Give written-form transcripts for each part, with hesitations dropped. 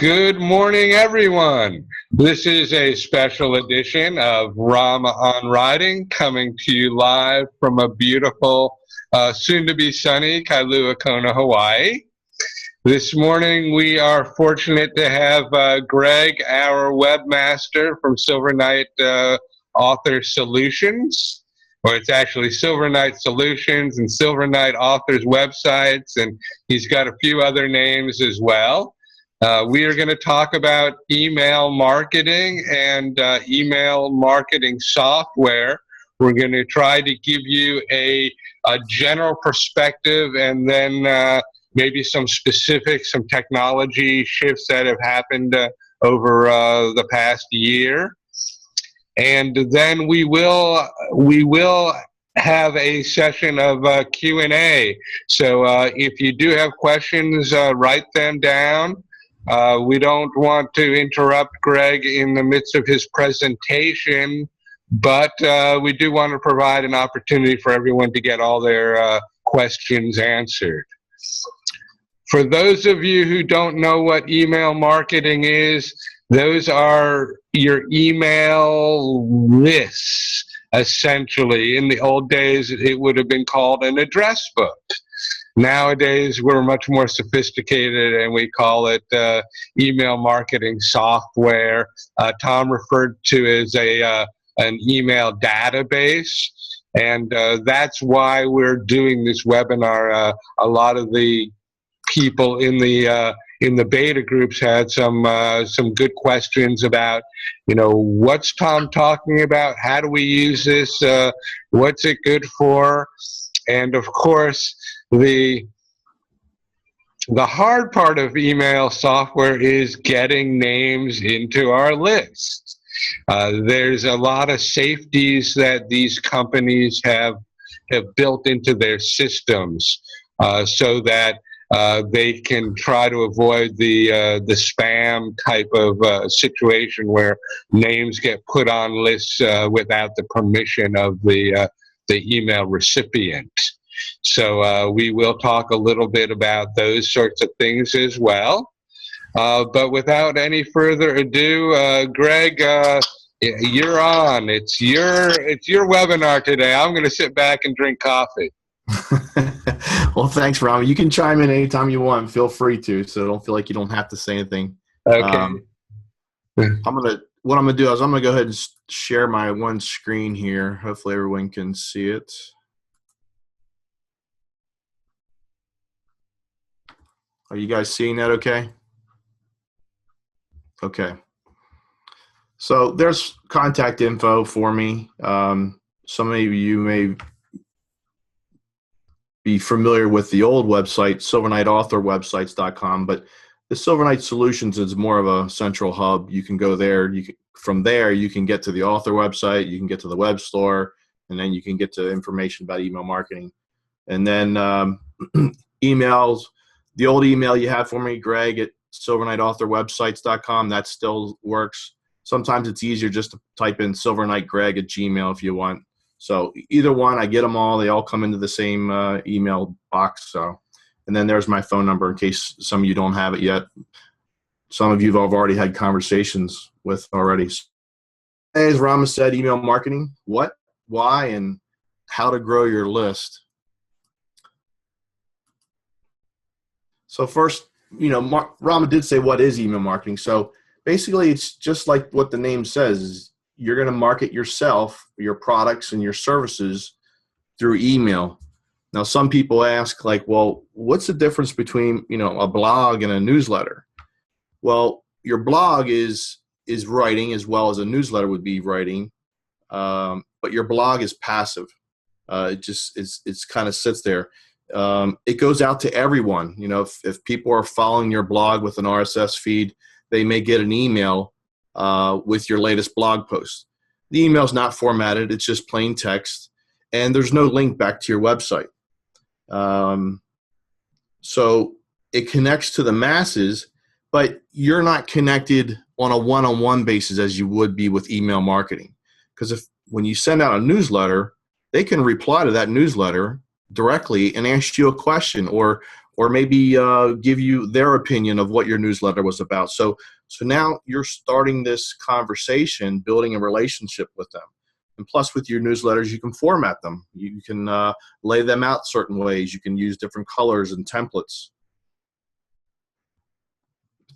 Good morning, everyone. This is a special edition of Rama on Writing, coming to you live from a beautiful, soon-to-be sunny Kailua Kona, Hawaii. This morning, we are fortunate to have Greg, our webmaster from Silver Knight Author Solutions, or it's actually Silver Knight Solutions and Silver Knight Authors websites, and he's got a few other names as well. We are going to talk about email marketing and email marketing software. We're going to try to give you a general perspective and then maybe some specifics, some technology shifts that have happened over the past year. And then we will have a session of Q&A. So if you do have questions, write them down. We don't want to interrupt Greg in the midst of his presentation, but we do want to provide an opportunity for everyone to get all their questions answered. For those of you who don't know what email marketing is, those are your email lists, essentially. In the old days, it would have been called an address book. Nowadays, we're much more sophisticated, and we call it email marketing software. Tom referred to as an email database, and that's why we're doing this webinar. A lot of the people in the beta groups had some good questions about, what's Tom talking about? How do we use this? What's it good for? And of course, the hard part of email software is getting names into our list. There's a lot of safeties that these companies have built into their systems so that they can try to avoid the spam type of situation where names get put on lists without the permission of the email recipient. So we will talk a little bit about those sorts of things as well. But without any further ado, Greg, you're on. It's your webinar today. I'm going to sit back and drink coffee. Well, thanks, Rama. You can chime in anytime you want. Feel free to, so don't feel like you don't have to say anything. Okay. What I'm gonna do is I'm gonna go ahead and share my one screen here. Hopefully, everyone can see it. Are you guys seeing that? Okay. Okay. So there's contact info for me. Some of you may be familiar with the old website, silverknightauthorwebsites.com, but the Silver Knight Solutions is more of a central hub. You can go there. From there, you can get to the author website, you can get to the web store, and then you can get to information about email marketing. And then emails, the old email you had for me, Greg, at silverknightauthorwebsites.com, that still works. Sometimes it's easier just to type in silverknightgreg@gmail if you want. So either one, I get them all. They all come into the same email box. So, and then there's my phone number in case some of you don't have it yet. Some of you have already had conversations with already. As Rama said, email marketing, what, why, and how to grow your list. So first, Rama did say, what is email marketing? So basically, it's just like what the name says. You're going to market yourself, your products, and your services through email. Now, some people ask, like, well, what's the difference between, a blog and a newsletter? Well, your blog is writing as well as a newsletter would be writing, but your blog is passive. It's kind of sits there. It goes out to everyone. If people are following your blog with an RSS feed, they may get an email with your latest blog post. The email is not formatted. It's just plain text, and there's no link back to your website. So it connects to the masses, but you're not connected on a one-on-one basis as you would be with email marketing. Because when you send out a newsletter, they can reply to that newsletter directly and ask you a question or or maybe give you their opinion of what your newsletter was about. So now you're starting this conversation, building a relationship with them. And plus, with your newsletters, you can format them. You can lay them out certain ways. You can use different colors and templates.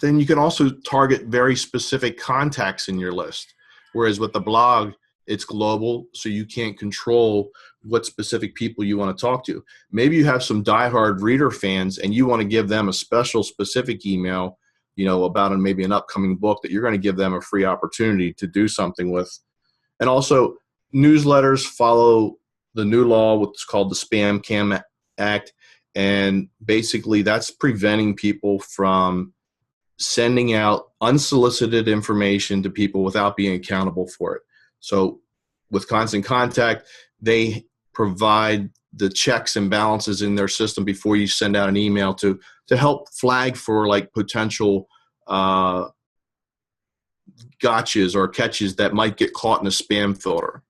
Then you can also target very specific contacts in your list. Whereas with the blog, it's global, so you can't control what specific people you want to talk to. Maybe you have some diehard reader fans and you want to give them a special specific email, about maybe an upcoming book that you're going to give them a free opportunity to do something with. And also, newsletters follow the new law, what's called the Spam Cam Act. And basically, that's preventing people from sending out unsolicited information to people without being accountable for it. So with Constant Contact, they provide the checks and balances in their system before you send out an email to help flag for like potential gotchas or catches that might get caught in a spam filter.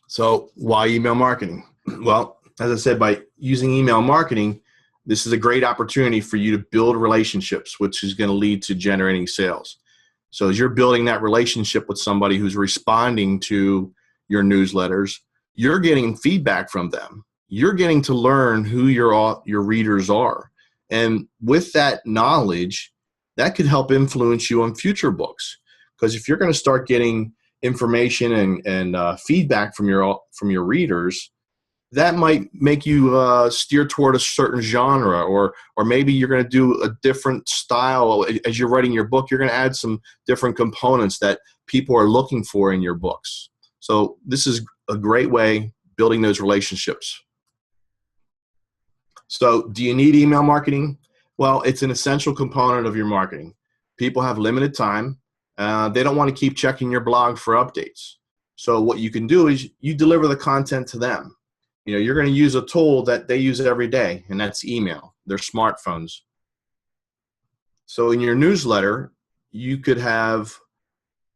So why email marketing? Well, as I said, by using email marketing, this is a great opportunity for you to build relationships, which is going to lead to generating sales. So as you're building that relationship with somebody who's responding to your newsletters, you're getting feedback from them. You're getting to learn who your readers are. And with that knowledge, that could help influence you on future books. Because if you're going to start getting information and feedback from your readers, that might make you steer toward a certain genre, or maybe you're going to do a different style. As you're writing your book, you're going to add some different components that people are looking for in your books. So this is a great way building those relationships. So do you need email marketing? Well, it's an essential component of your marketing. People have limited time. They don't want to keep checking your blog for updates. So what you can do is you deliver the content to them. You're going to use a tool that they use every day, and that's email, their smartphones. So in your newsletter, you could have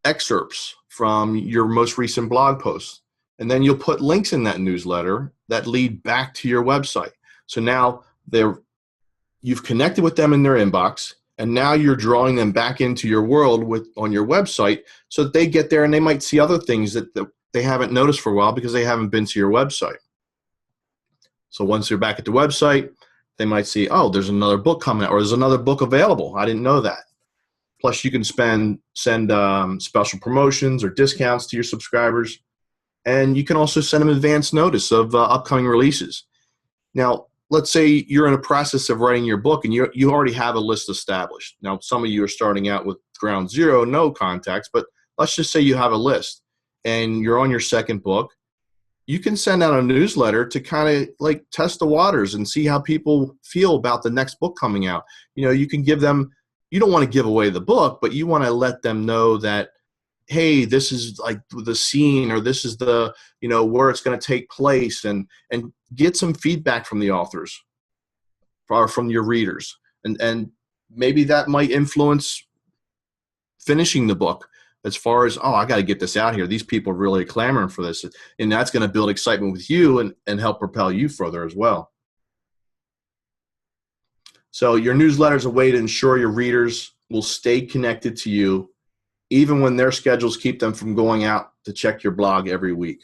excerpts from your most recent blog posts, and then you'll put links in that newsletter that lead back to your website. So now you've connected with them in their inbox, and now you're drawing them back into your world on your website so that they get there and they might see other things that they haven't noticed for a while because they haven't been to your website. So once they're back at the website, they might see, oh, there's another book coming out, or there's another book available. I didn't know that. Plus, you can send special promotions or discounts to your subscribers, and you can also send them advance notice of upcoming releases. Now, let's say you're in a process of writing your book, and you already have a list established. Now, some of you are starting out with ground zero, no contacts, but let's just say you have a list, and you're on your second book. You can send out a newsletter to kind of like test the waters and see how people feel about the next book coming out. You can give them, you don't want to give away the book, but you want to let them know that, hey, this is like the scene, or this is the, where it's going to take place, and get some feedback from the authors or from your readers. And maybe that might influence finishing the book. As far as, I got to get this out here. These people are really clamoring for this. And that's going to build excitement with you and help propel you further as well. So your newsletter is a way to ensure your readers will stay connected to you, even when their schedules keep them from going out to check your blog every week.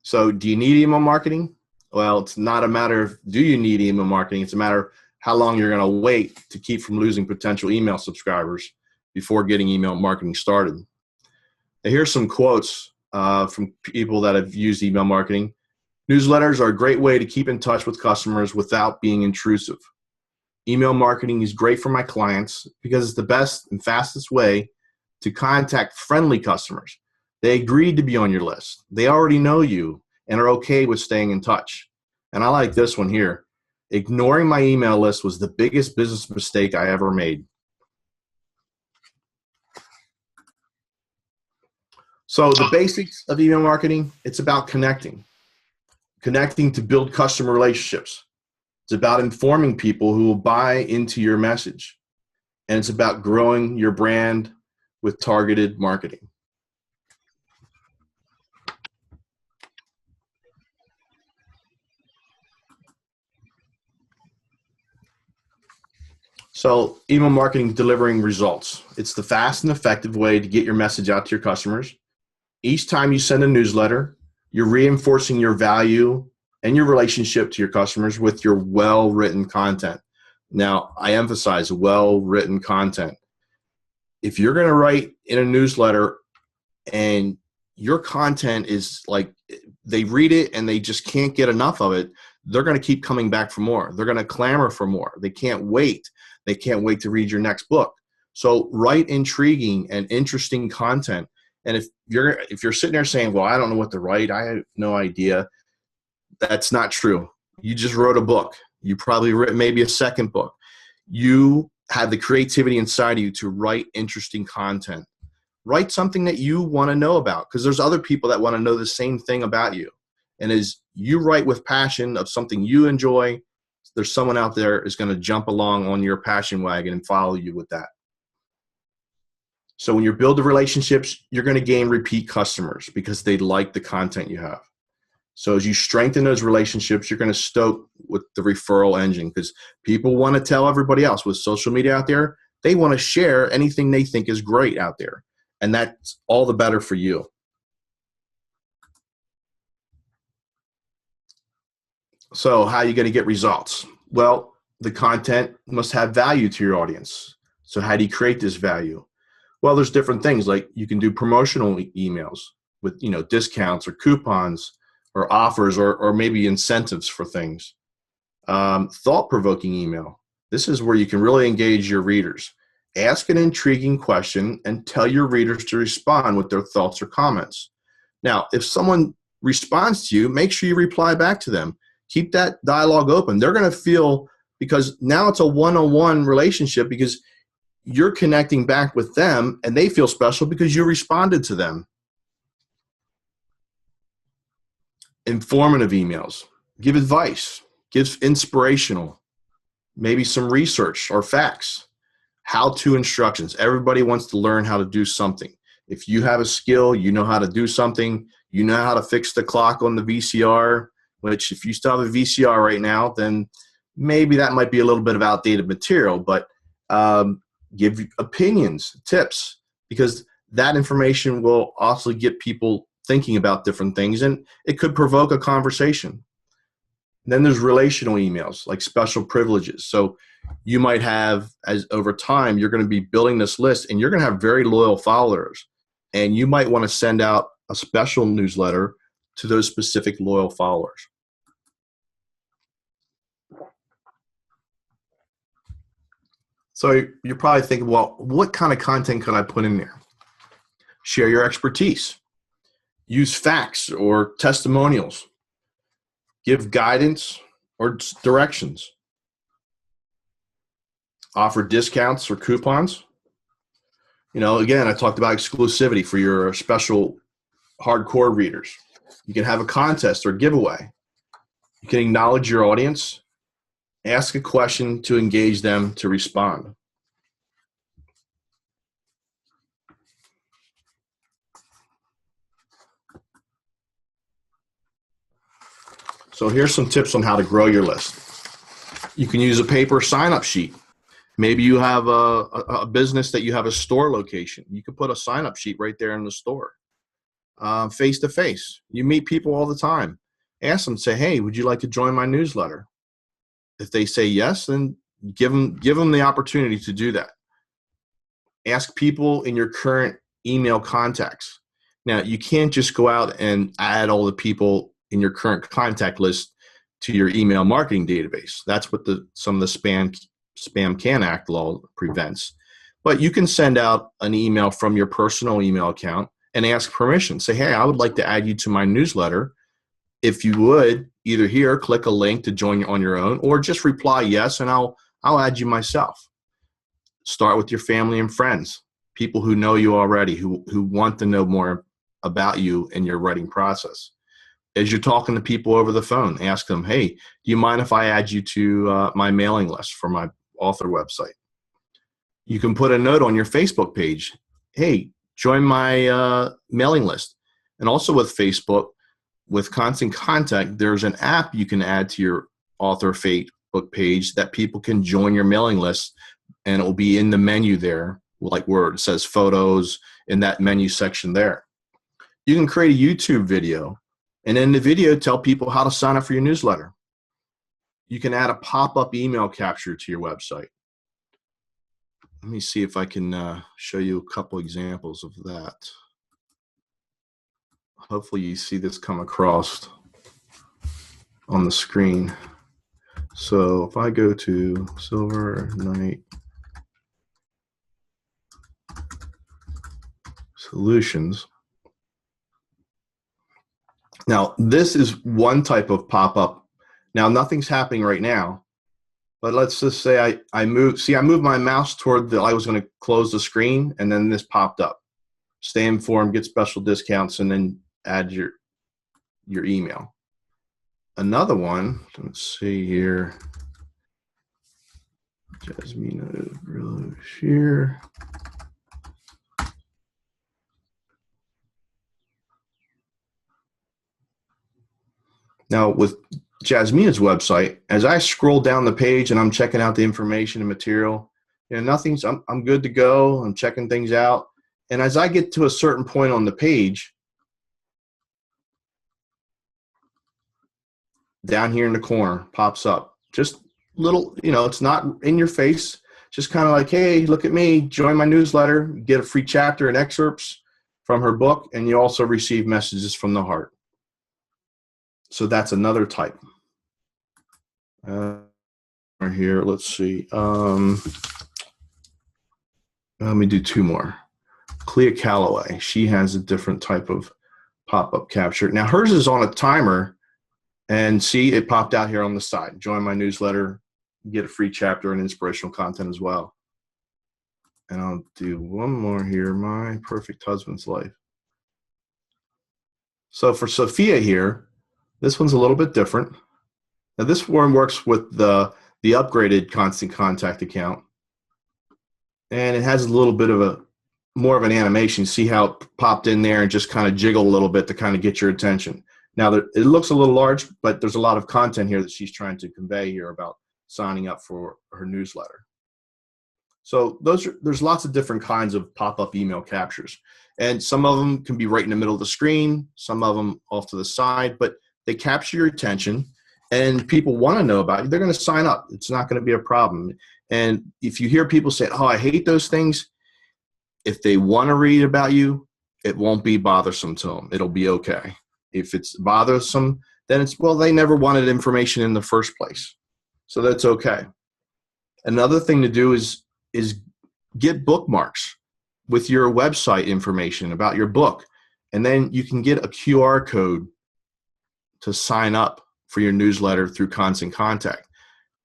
So do you need email marketing? Well, it's not a matter of do you need email marketing. It's a matter of how long you're going to wait to keep from losing potential email subscribers before getting email marketing started. Now, here's some quotes from people that have used email marketing. Newsletters are a great way to keep in touch with customers without being intrusive. Email marketing is great for my clients because it's the best and fastest way to contact friendly customers. They agreed to be on your list. They already know you and are okay with staying in touch. And I like this one here. Ignoring my email list was the biggest business mistake I ever made. So the basics of email marketing, it's about connecting to build customer relationships. It's about informing people who will buy into your message. And it's about growing your brand with targeted marketing. So email marketing delivering results. It's the fast and effective way to get your message out to your customers. Each time you send a newsletter, you're reinforcing your value and your relationship to your customers with your well-written content. Now, I emphasize well-written content. If you're going to write in a newsletter and your content is like they read it and they just can't get enough of it, they're going to keep coming back for more. They're going to clamor for more. They can't wait. They can't wait to read your next book. So write intriguing and interesting content. And if you're sitting there saying, well, I don't know what to write, I have no idea, that's not true. You just wrote a book. You probably written maybe a second book. You have the creativity inside of you to write interesting content. Write something that you want to know about, because there's other people that want to know the same thing about you. And as you write with passion of something you enjoy, there's someone out there is going to jump along on your passion wagon and follow you with that. So when you build the relationships, you're going to gain repeat customers because they like the content you have. So as you strengthen those relationships, you're going to stoke with the referral engine, because people want to tell everybody else with social media out there. They want to share anything they think is great out there. And that's all the better for you. So how are you going to get results? Well, the content must have value to your audience. So how do you create this value? Well, there's different things, like you can do promotional emails with, discounts or coupons or offers or maybe incentives for things. Thought-provoking email. This is where you can really engage your readers. Ask an intriguing question and tell your readers to respond with their thoughts or comments. Now, if someone responds to you, make sure you reply back to them. Keep that dialogue open. They're going to feel, because now it's a one-on-one relationship, because you're connecting back with them and they feel special because you responded to them. Informative emails. Give advice. Give inspirational. Maybe some research or facts. How-to instructions. Everybody wants to learn how to do something. If you have a skill, you know how to do something, you know how to fix the clock on the VCR, which if you still have a VCR right now, then maybe that might be a little bit of outdated material, but give opinions, tips, because that information will also get people thinking about different things, and it could provoke a conversation. And then there's relational emails, like special privileges. So you might have, as over time, you're going to be building this list and you're going to have very loyal followers. And you might want to send out a special newsletter to those specific loyal followers. So you're probably thinking, well, what kind of content could I put in there? Share your expertise. Use facts or testimonials. Give guidance or directions. Offer discounts or coupons. Again, I talked about exclusivity for your special hardcore readers. You can have a contest or giveaway. You can acknowledge your audience. Ask a question to engage them to respond. So here's some tips on how to grow your list. You can use a paper sign-up sheet. Maybe you have a business that you have a store location. You could put a sign-up sheet right there in the store. Face-to-face. You meet people all the time. Ask them, say, hey, would you like to join my newsletter? If they say yes, then give them the opportunity to do that. Ask people in your current email contacts. Now, you can't just go out and add all the people in your current contact list to your email marketing database. That's what some of the Spam Can Act law prevents. But you can send out an email from your personal email account and ask permission. Say, hey, I would like to add you to my newsletter. If you would, either here, click a link to join on your own, or just reply yes, and I'll add you myself. Start with your family and friends, people who know you already, who want to know more about you in your writing process. As you're talking to people over the phone, ask them, hey, do you mind if I add you to my mailing list for my author website? You can put a note on your Facebook page. Hey, join my mailing list. And also with Facebook, with Constant Contact, there's an app you can add to your author Facebook page that people can join your mailing list and it will be in the menu there, like where it says photos in that menu section there. You can create a YouTube video, and in the video, tell people how to sign up for your newsletter. You can add a pop-up email capture to your website. Let me see if I can show you a couple examples of that. Hopefully you see this come across on the screen. So if I go to Silver Knight Solutions. Now, this is one type of pop-up. Now, nothing's happening right now, but let's just say I moved my mouse toward I was going to close the screen, and then this popped up. Stay informed, get special discounts, and then add your email. Another one, let's see here. Jasmina Brochure. Now, with Jasmina's website, as I scroll down the page and I'm checking out the information and material, I'm good to go. I'm checking things out. And as I get to a certain point on the page, down here in the corner pops up. Just little, it's not in your face. Just kind of like, hey, look at me, join my newsletter, get a free chapter and excerpts from her book, and you also receive messages from the heart. So that's another type. Here, let's see. Let me do two more. Clea Calloway, she has a different type of pop-up capture. Now hers is on a timer, and see, it popped out here on the side. Join my newsletter, get a free chapter and inspirational content as well. And I'll do one more here, My Perfect Husband's Life. So for Sophia here, this one's a little bit different. Now this one works with the upgraded Constant Contact account. And it has a little bit of more of an animation. See how it popped in there and just kind of jiggle a little bit to kind of get your attention. Now it looks a little large, but there's a lot of content here that she's trying to convey here about signing up for her newsletter. So there's lots of different kinds of pop-up email captures. And some of them can be right in the middle of the screen, some of them off to the side, but they capture your attention and people want to know about you. They're going to sign up. It's not going to be a problem. And if you hear people say, oh, I hate those things, if they want to read about you, it won't be bothersome to them. It'll be okay. If it's bothersome, then it's, well, they never wanted information in the first place. So that's okay. Another thing to do is get bookmarks with your website information about your book. And then you can get a QR code to sign up for your newsletter through Constant Contact.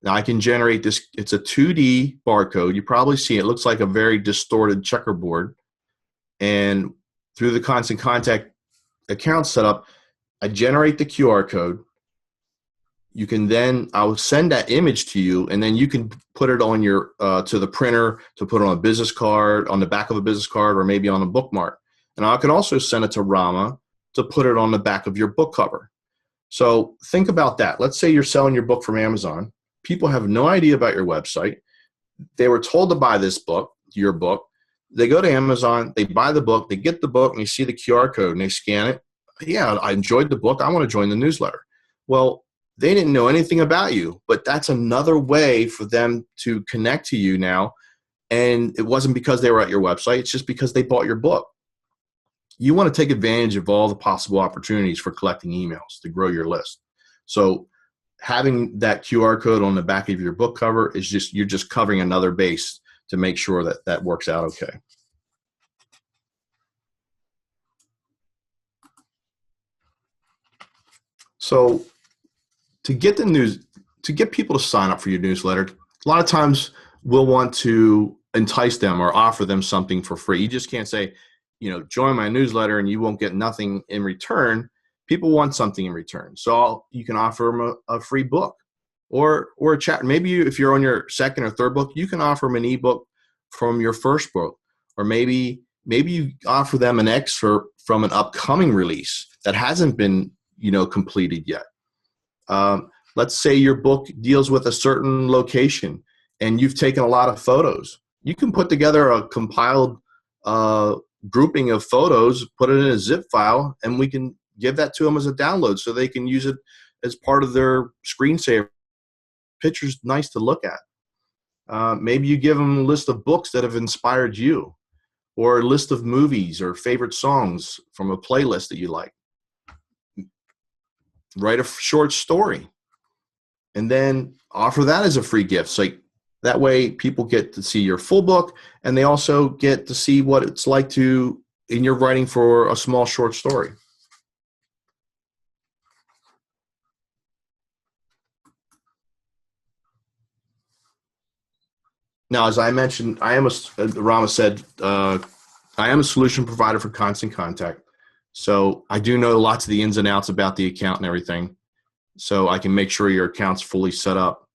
Now I can generate this. It's a 2D barcode. You probably see it. It looks like a very distorted checkerboard. And through the Constant Contact account setup, I generate the QR code. You can then, I'll send that image to you, and then you can put it on your, to the printer, to put it on a business card, on the back of a business card, or maybe on a bookmark. And I can also send it to Rama to put it on the back of your book cover. So think about that. Let's say you're selling your book from Amazon. People have no idea about your website. They were told to buy this book, your book. They go to Amazon, they buy the book, they get the book, and they see the QR code, and they scan it. Yeah, I enjoyed the book. I want to join the newsletter. Well, they didn't know anything about you, but that's another way for them to connect to you now. And it wasn't because they were at your website. It's just because they bought your book. You want to take advantage of all the possible opportunities for collecting emails to grow your list. So having that QR code on the back of your book cover is just, you're just covering another base to make sure that that works out okay. So to get the news, to get people to sign up for your newsletter, a lot of times we'll want to entice them or offer them something for free. You just can't say, you know, join my newsletter and you won't get nothing in return. People want something in return. So you can offer them a free book or a chat. Maybe if you're on your second or third book, you can offer them an ebook from your first book. Or maybe you offer them an excerpt from an upcoming release that hasn't been, you know, completed yet. Let's say your book deals with a certain location and you've taken a lot of photos. You can put together a compiled grouping of photos, put it in a zip file, and we can give that to them as a download so they can use it as part of their screensaver. Pictures nice to look at. Maybe you give them a list of books that have inspired you, or a list of movies or favorite songs from a playlist that you like. Write a short story and then offer that as a free gift. So that way people get to see your full book, and they also get to see what it's like in your writing for a small short story. Now, as I mentioned, Rama said, I am a solution provider for Constant Contact. So I do know lots of the ins and outs about the account and everything. So I can make sure your account's fully set up.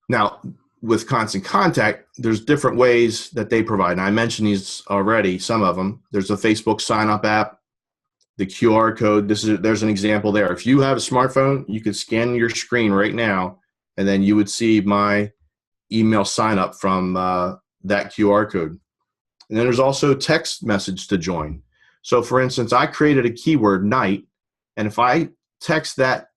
Now, with Constant Contact, there's different ways that they provide. And I mentioned these already, some of them. There's a Facebook sign-up app, the QR code. There's an example there. If you have a smartphone, you could scan your screen right now, and then you would see my email sign-up from that QR code. And then there's also text message to join. So, for instance, I created a keyword night, and if I text that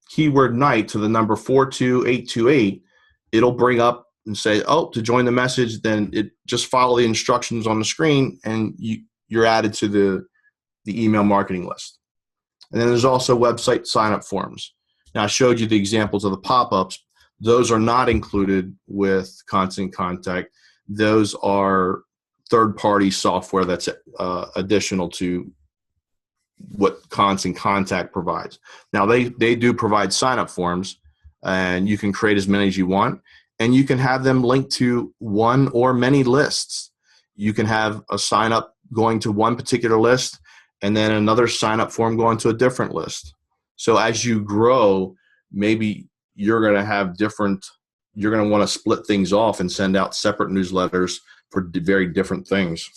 keyword night to the number 42828, it'll bring up and say, oh, to join the message, then just follow the instructions on the screen, and you're added to the email marketing list. And then there's also website sign-up forms. Now, I showed you the examples of the pop-ups. Those are not included with Constant Contact. Those are third-party software that's additional to what Constant Contact provides. Now, they do provide sign-up forms, and you can create as many as you want, and you can have them linked to one or many lists. You can have a sign-up going to one particular list, and then another sign-up form going to a different list. So as you grow, maybe you're going to want to split things off and send out separate newsletters for very different things.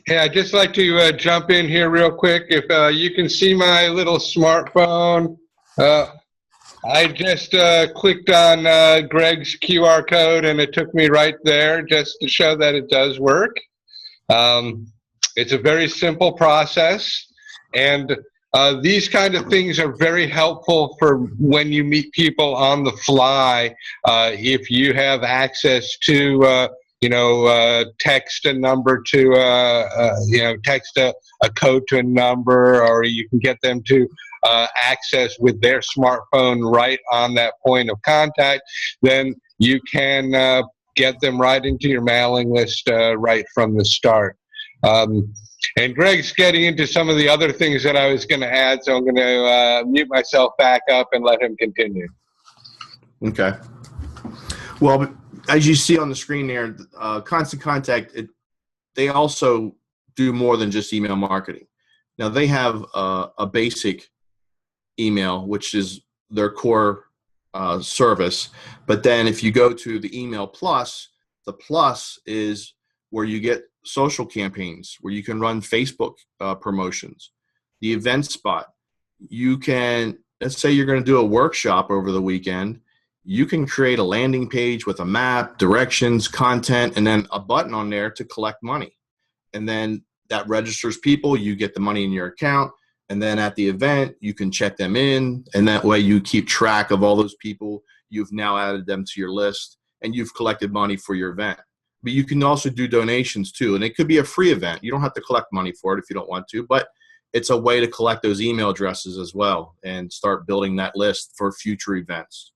Hey, I'd just like to jump in here real quick. If you can see my little smartphone, I just clicked on Greg's QR code, and it took me right there just to show that it does work. It's a very simple process, and these kind of things are very helpful for when you meet people on the fly. If you have access to text a number to, text a code to a number, or you can get them to access with their smartphone right on that point of contact, then you can get them right into your mailing list right from the start. And Greg's getting into some of the other things that I was going to add, so I'm going to mute myself back up and let him continue. Okay. Well, as you see on the screen there, Constant Contact, they also do more than just email marketing. Now, they have a basic email, which is their core service. But then if you go to the Email Plus, the Plus is where you get social campaigns, where you can run Facebook promotions. The Event Spot, you can, let's say you're going to do a workshop over the weekend, you can create a landing page with a map, directions, content, and then a button on there to collect money. And then that registers people, you get the money in your account, and then at the event, you can check them in, and that way you keep track of all those people. You've now added them to your list, and you've collected money for your event. But you can also do donations too, and it could be a free event. You don't have to collect money for it if you don't want to, but it's a way to collect those email addresses as well and start building that list for future events.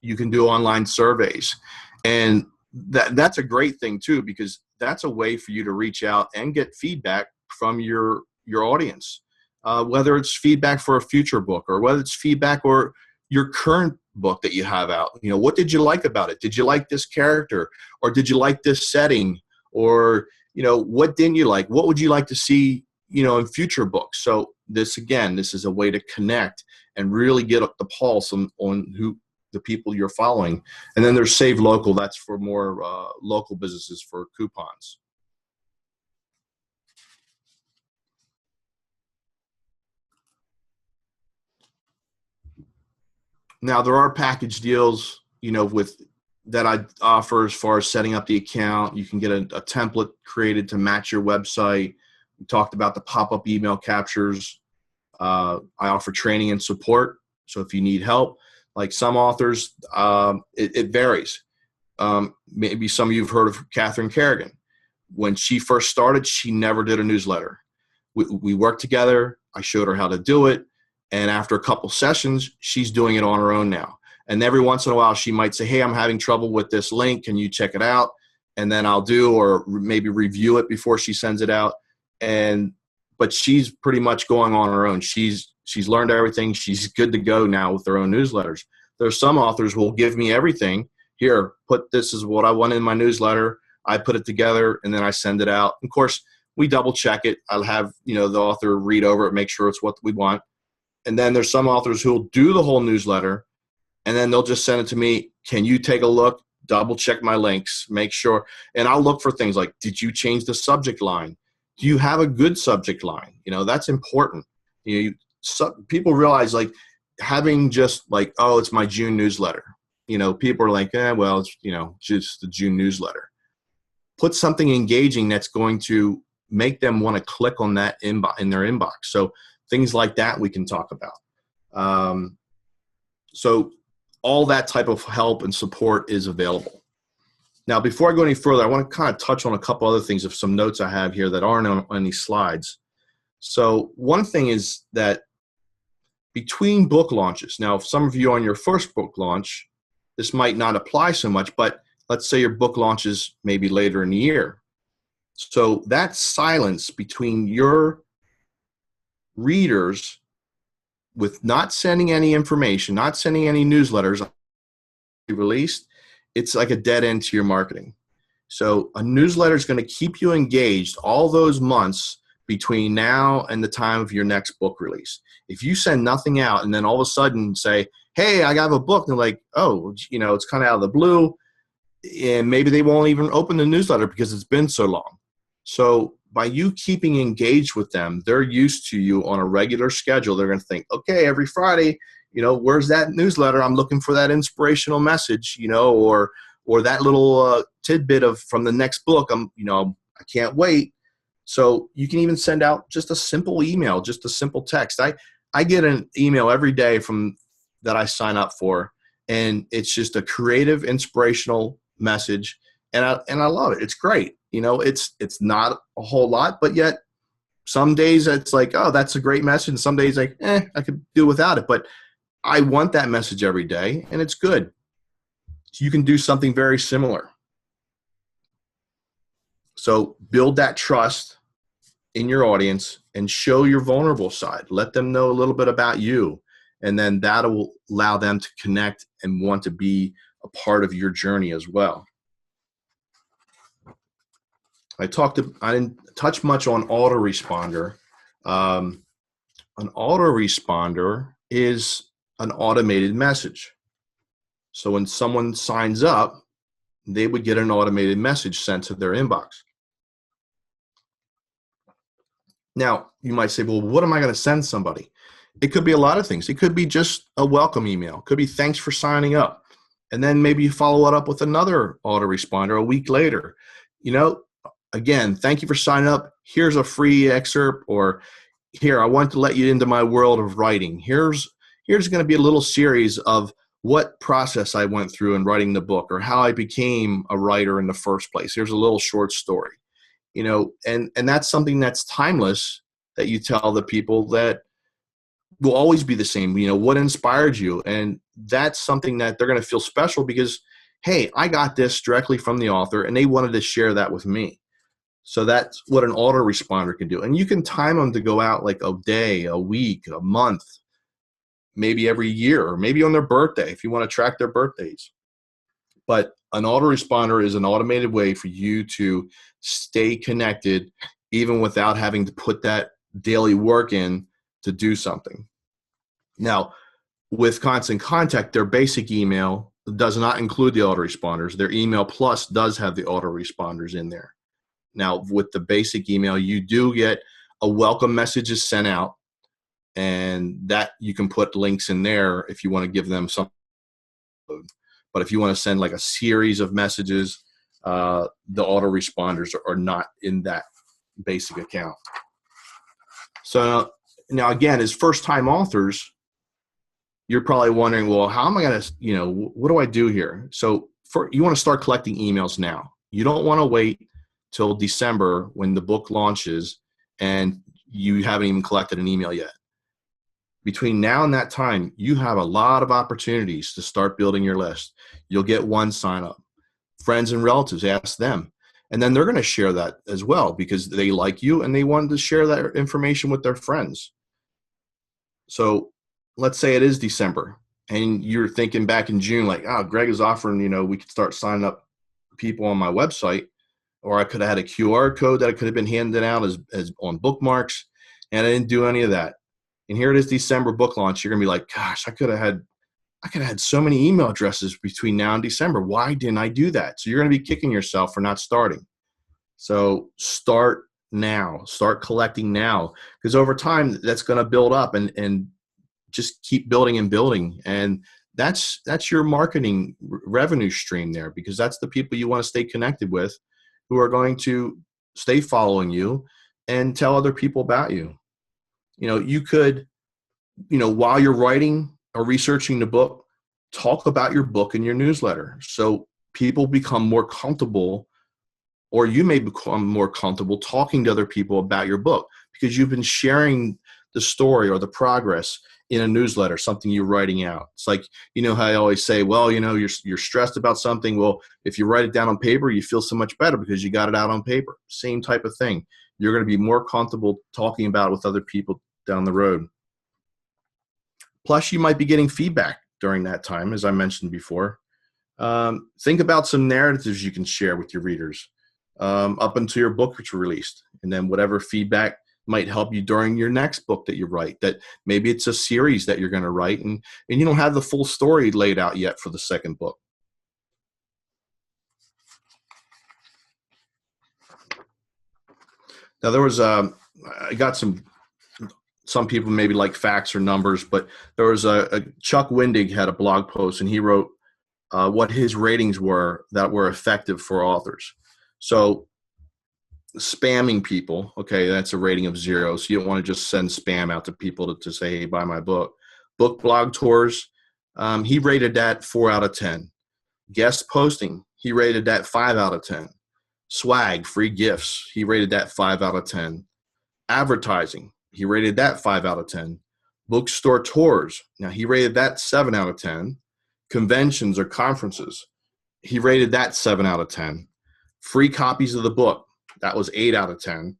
You can do online surveys, and that's a great thing too, because that's a way for you to reach out and get feedback from your audience, whether it's feedback for a future book or whether it's feedback or your current book that you have out. What did you like about it? Did you like this character, or did you like this setting, or what didn't you like? What would you like to see in future books? So this is a way to connect and really get up the pulse on who the people you're following. And then there's Save Local. That's for more local businesses for coupons. Now there are package deals, with that I offer as far as setting up the account. You can get a template created to match your website. We talked about the pop-up email captures. I offer training and support. So if you need help, like some authors, it varies. Maybe some of you have heard of Catherine Kerrigan. When she first started, she never did a newsletter. We worked together. I showed her how to do it. And after a couple sessions, she's doing it on her own now. And every once in a while, she might say, hey, I'm having trouble with this link. Can you check it out? And then I'll or maybe review it before she sends it out. But she's pretty much going on her own. She's learned everything. She's good to go now with her own newsletters. There's some authors who will give me everything. Here, this is what I want in my newsletter. I put it together and then I send it out. Of course, we double check it. I'll have, the author read over it, make sure it's what we want. And then there's some authors who will do the whole newsletter and then they'll just send it to me. Can you take a look, double check my links, make sure. And I'll look for things like, did you change the subject line? Do you have a good subject line? That's important. People realize like having just like, oh, it's my June newsletter. People are like, well, it's, just the June newsletter. Put something engaging that's going to make them want to click on that in their inbox. So things like that we can talk about. So all that type of help and support is available. Now, before I go any further, I want to kind of touch on a couple other things of some notes I have here that aren't on any slides. So one thing is that between book launches, now, if some of you are on your first book launch, this might not apply so much, but let's say your book launches maybe later in the year. So that silence between your readers with not sending any information, not sending any newsletters released, it's like a dead end to your marketing. So a newsletter is going to keep you engaged all those months between now and the time of your next book release. If you send nothing out and then all of a sudden say, hey, I got a book, and they're like, oh, it's kind of out of the blue, and maybe they won't even open the newsletter because it's been so long. So by you keeping engaged with them, they're used to you on a regular schedule. They're going to think, okay, every Friday, where's that newsletter? I'm looking for that inspirational message, or that little tidbit from the next book. I can't wait. So you can even send out just a simple email, just a simple text. I get an email every day that I sign up for, and it's just a creative, inspirational message, and I love it. It's great. It's not a whole lot, but yet some days it's like, oh, that's a great message, and some days like, I could do without it. But I want that message every day, and it's good. So you can do something very similar. So build that trust in your audience and show your vulnerable side. Let them know a little bit about you, and then that will allow them to connect and want to be a part of your journey as well. I didn't touch much on autoresponder. An autoresponder is an automated message. So when someone signs up, they would get an automated message sent to their inbox. Now, you might say, well, what am I going to send somebody? It could be a lot of things. It could be just a welcome email. It could be thanks for signing up. And then maybe you follow it up with another autoresponder a week later. Again, thank you for signing up. Here's a free excerpt, or here, I want to let you into my world of writing. Here's going to be a little series of what process I went through in writing the book, or how I became a writer in the first place. Here's a little short story, and that's something that's timeless that you tell the people that will always be the same. What inspired you? And that's something that they're going to feel special because, hey, I got this directly from the author and they wanted to share that with me. So that's what an autoresponder can do. And you can time them to go out like a day, a week, a month, maybe every year, or maybe on their birthday if you want to track their birthdays. But an autoresponder is an automated way for you to stay connected even without having to put that daily work in to do something. Now, with Constant Contact, their basic email does not include the autoresponders. Their email plus does have the autoresponders in there. Now, with the basic email, you do get a welcome messages sent out, and that you can put links in there if you want to give them something But if you want to send like a series of messages, the autoresponders are not in that basic account. So now again, as first-time authors, you're probably wondering, well, how am I going to, what do I do here? So you want to start collecting emails now. You don't want to wait till December when the book launches and you haven't even collected an email yet. Between now and that time, you have a lot of opportunities to start building your list. You'll get one sign up. Friends and relatives, ask them. And then they're going to share that as well because they like you and they wanted to share that information with their friends. So let's say it is December and you're thinking back in June, like, oh, Greg is offering, we could start signing up people on my website, or I could have had a QR code that I could have been handing out as on bookmarks, and I didn't do any of that. And here it is, December book launch. You're going to be like, gosh, I could have had so many email addresses between now and December. Why didn't I do that? So you're going to be kicking yourself for not starting. So start now, start collecting now, because over time that's going to build up and just keep building and building. And that's your marketing revenue stream there, because that's the people you want to stay connected with who are going to stay following you and tell other people about you. You could, while you're writing or researching the book, talk about your book in your newsletter. So people become more comfortable, or you may become more comfortable talking to other people about your book because you've been sharing the story or the progress in a newsletter, something you're writing out. It's like, how I always say, well, you're stressed about something. Well, if you write it down on paper, you feel so much better because you got it out on paper. Same type of thing. You're going to be more comfortable talking about it with other people down the road. Plus, you might be getting feedback during that time, as I mentioned before. Think about some narratives you can share with your readers up until your book is released, and then whatever feedback might help you during your next book that you write. That maybe it's a series that you're going to write, and you don't have the full story laid out yet for the second book. Now there was I got some people maybe like facts or numbers, but there was a Chuck Wendig had a blog post, and he wrote what his ratings were that were effective for authors. So spamming people, okay, that's a rating of 0. So you don't want to just send spam out to people to say, hey, buy my book. Book blog tours, he rated that 4 out of 10. Guest posting, he rated that 5 out of 10. Swag, free gifts, he rated that 5 out of 10. Advertising, he rated that 5 out of 10. Bookstore tours, now he rated that 7 out of 10. Conventions or conferences, he rated that 7 out of 10. Free copies of the book, that was 8 out of 10.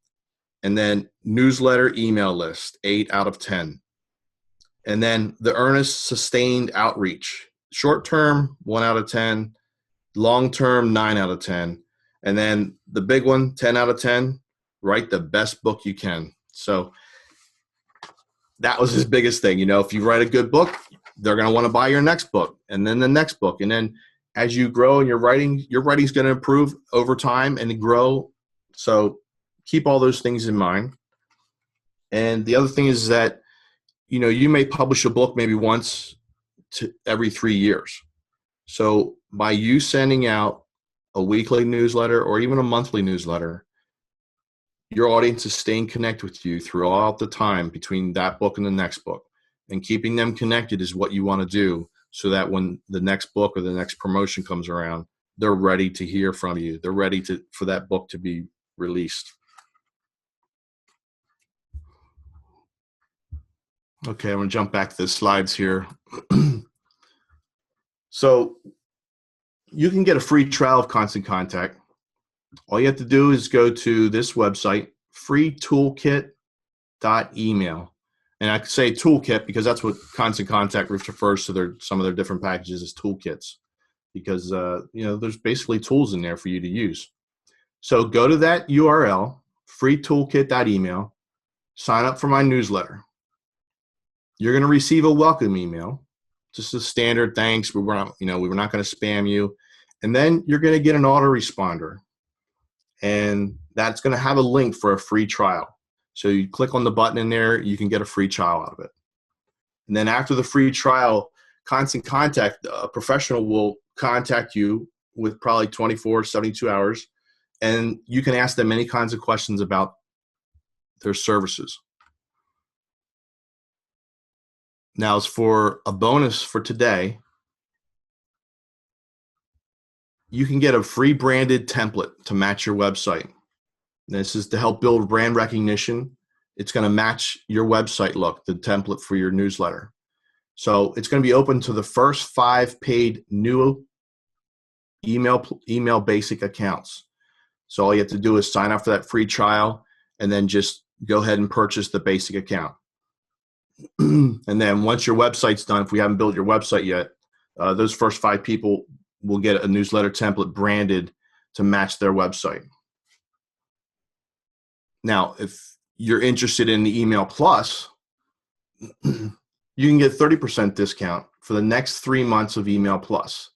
And then newsletter email list, 8 out of 10. And then the earnest sustained outreach, short term, 1 out of 10. Long term, 9 out of 10. And then the big one, 10 out of 10, write the best book you can. So that was his biggest thing. If you write a good book, they're going to want to buy your next book, and then the next book. And then as you grow and your writing's going to improve over time and grow. So keep all those things in mind. And the other thing is that, you may publish a book maybe once to every 3 years. So by you sending out a weekly newsletter or even a monthly newsletter, your audience is staying connected with you throughout the time between that book and the next book. And keeping them connected is what you want to do, so that when the next book or the next promotion comes around, they're ready to hear from you. They're ready for that book to be released. Okay, I'm going to jump back to the slides here. So you can get a free trial of Constant Contact. All you have to do is go to this website, freetoolkit.email. And I could say toolkit because that's what Constant Contact refers to some of their different packages as toolkits, because there's basically tools in there for you to use. So go to that URL, freetoolkit.email, sign up for my newsletter. You're going to receive a welcome email, just a standard thanks. We were not going to spam you. And then you're going to get an autoresponder, and that's going to have a link for a free trial. So you click on the button in there, you can get a free trial out of it. And then after the free trial, constant contact. A professional will contact you with probably 24, 72 hours, and you can ask them any kinds of questions about their services. Now, as for a bonus for today, you can get a free branded template to match your website. This is to help build brand recognition. It's going to match your website look, the template for your newsletter. So it's going to be open to the first 5 paid new email basic accounts. So all you have to do is sign up for that free trial and then just go ahead and purchase the basic account. And then once your website's done, if we haven't built your website yet, those first 5 people will get a newsletter template branded to match their website. Now, if you're interested in the Email Plus, you can get 30% discount for the next 3 months of Email Plus.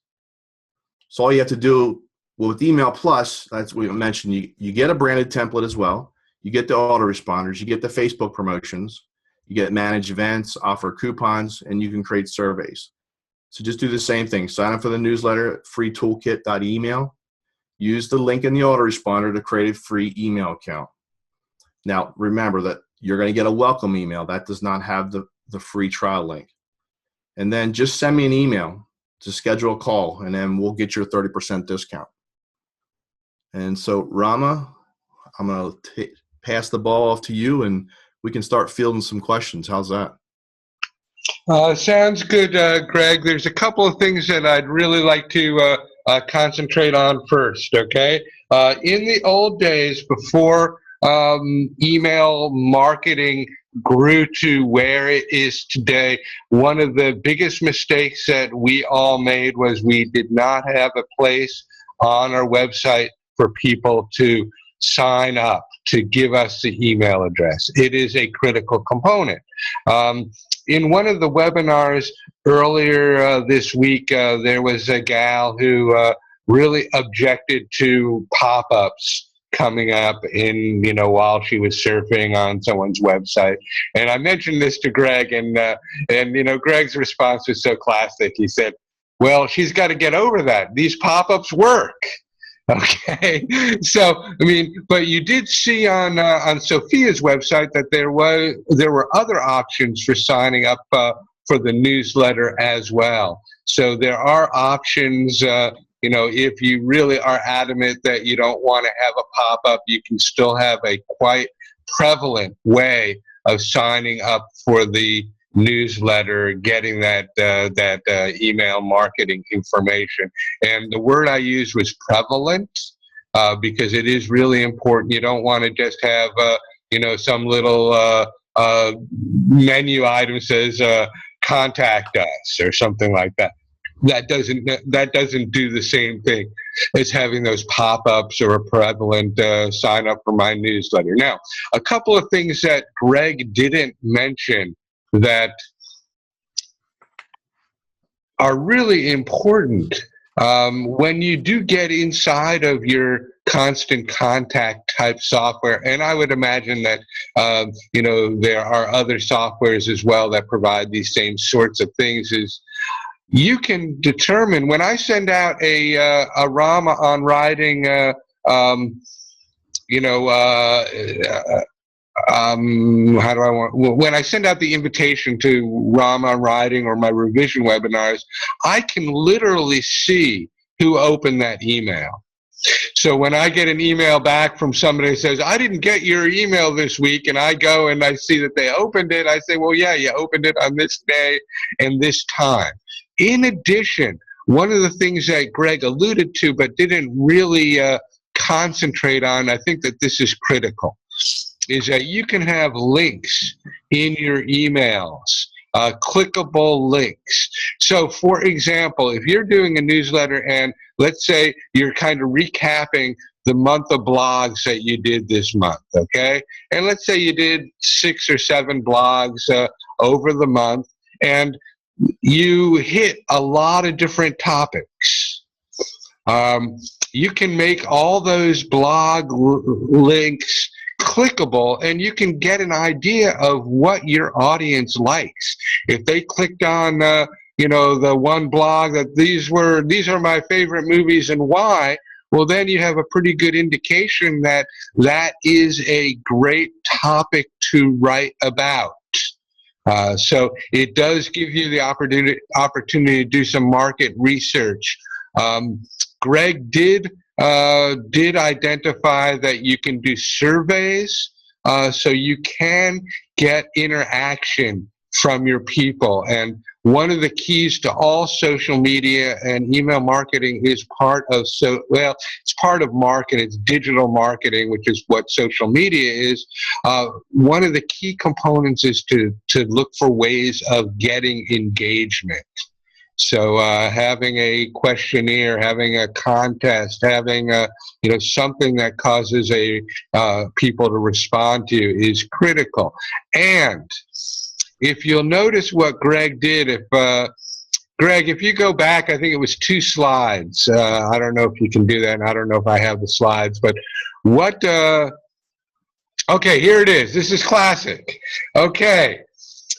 So all you have to do with Email Plus, that's what we mentioned, you get a branded template as well. You get the autoresponders, you get the Facebook promotions, you get managed events, offer coupons, and you can create surveys. So just do the same thing. Sign up for the newsletter, freetoolkit.email. Use the link in the autoresponder to create a free email account. Now, remember that you're going to get a welcome email. That does not have the free trial link. And then just send me an email to schedule a call, and then we'll get your 30% discount. And so, Rama, I'm going to pass the ball off to you, and we can start fielding some questions. How's that? Sounds good, Greg. There's a couple of things that I'd really like to concentrate on first, okay? In the old days, before email marketing grew to where it is today, one of the biggest mistakes that we all made was we did not have a place on our website for people to sign up, to give us the email address. It is a critical component. In one of the webinars earlier this week, there was a gal who really objected to pop-ups coming up in, while she was surfing on someone's website. And I mentioned this to Greg, and Greg's response was so classic. He said, well, she's got to get over that. These pop-ups work. Okay, so but you did see on Sophia's website that there were other options for signing up for the newsletter as well. So there are options. If you really are adamant that you don't want to have a pop-up, you can still have a quite prevalent way of signing up for the newsletter, getting that email marketing information. And the word I used was prevalent, because it is really important. You don't want to just have some little menu item says contact us or something like that. That doesn't do the same thing as having those pop-ups or a prevalent sign up for my newsletter. Now, a couple of things that Greg didn't mention that are really important when you do get inside of your constant contact type software. And I would imagine that there are other softwares as well that provide these same sorts of things. Is you can determine when I send out a Rama on writing when I send out the invitation to Rama Writing or my revision webinars, I can literally see who opened that email. So when I get an email back from somebody who says, I didn't get your email this week, and I go and I see that they opened it, I say, well, yeah, you opened it on this day and this time. In addition, one of the things that Greg alluded to but didn't really concentrate on, I think that this is critical, is that you can have links in your emails, clickable links. So, for example, if you're doing a newsletter and let's say you're kind of recapping the month of blogs that you did this month, okay? And let's say you did 6 or 7 blogs over the month, and you hit a lot of different topics. You can make all those blog links clickable, and you can get an idea of what your audience likes. If they clicked on the one blog that these are my favorite movies and why, well, then you have a pretty good indication that that is a great topic to write about. So it does give you the opportunity to do some market research. Greg did identify that you can do surveys, so you can get interaction from your people. And one of the keys to all social media and email marketing is it's part of marketing. It's digital marketing, which is what social media is. One of the key components is to look for ways of getting engagement. So having a questionnaire, having a contest, having something that causes people to respond to you is critical. And if you'll notice what Greg did, Greg, if you go back, I think it was 2 slides. I don't know if you can do that, and I don't know if I have the slides, but okay, here it is. This is classic. Okay,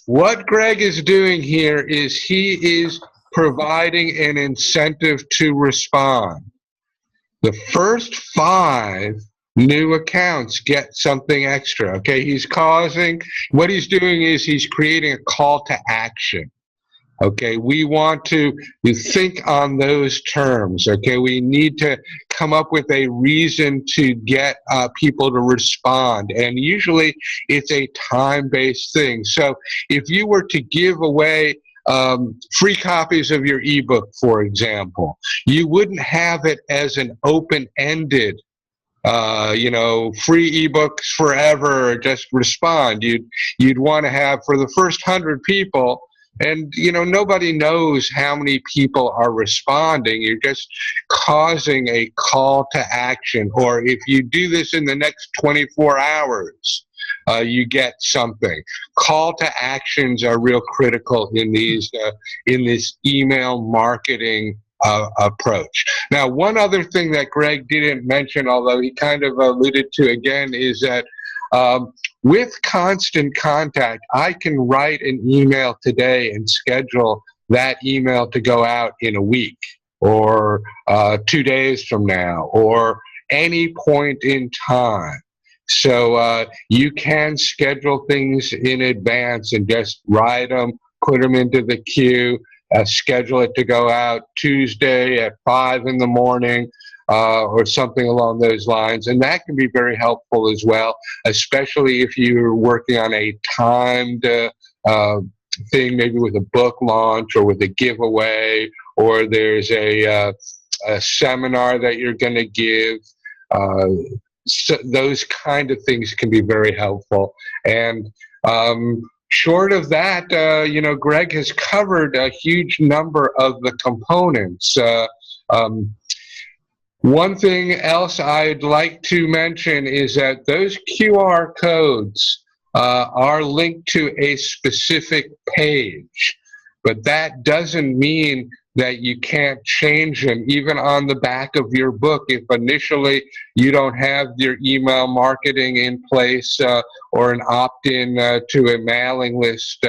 what Greg is doing here is he is providing an incentive to respond. The first 5 new accounts get something extra. Okay, what he's doing is he's creating a call to action. Okay, we want to think on those terms. Okay, we need to come up with a reason to get people to respond, and usually it's a time-based thing. So if you were to give away free copies of your ebook, for example, you wouldn't have it as an open-ended free ebooks forever, just respond. You'd want to have for the first 100 people, and nobody knows how many people are responding. You're just causing a call to action. Or if you do this in the next 24 hours, you get something. Call to actions are real critical in this email marketing approach. Now, one other thing that Greg didn't mention, although he kind of alluded to again, is that with Constant Contact, I can write an email today and schedule that email to go out in a week or 2 days from now or any point in time. So you can schedule things in advance and just write them, put them into the queue, schedule it to go out Tuesday at 5 in the morning or something along those lines. And that can be very helpful as well, especially if you're working on a timed thing, maybe with a book launch or with a giveaway, or there's a seminar that you're going to give. So those kind of things can be very helpful. And short of that, Greg has covered a huge number of the components. One thing else I'd like to mention is that those QR codes are linked to a specific page, but that doesn't mean that you can't change them, even on the back of your book. If initially you don't have your email marketing in place or an opt-in to a mailing list,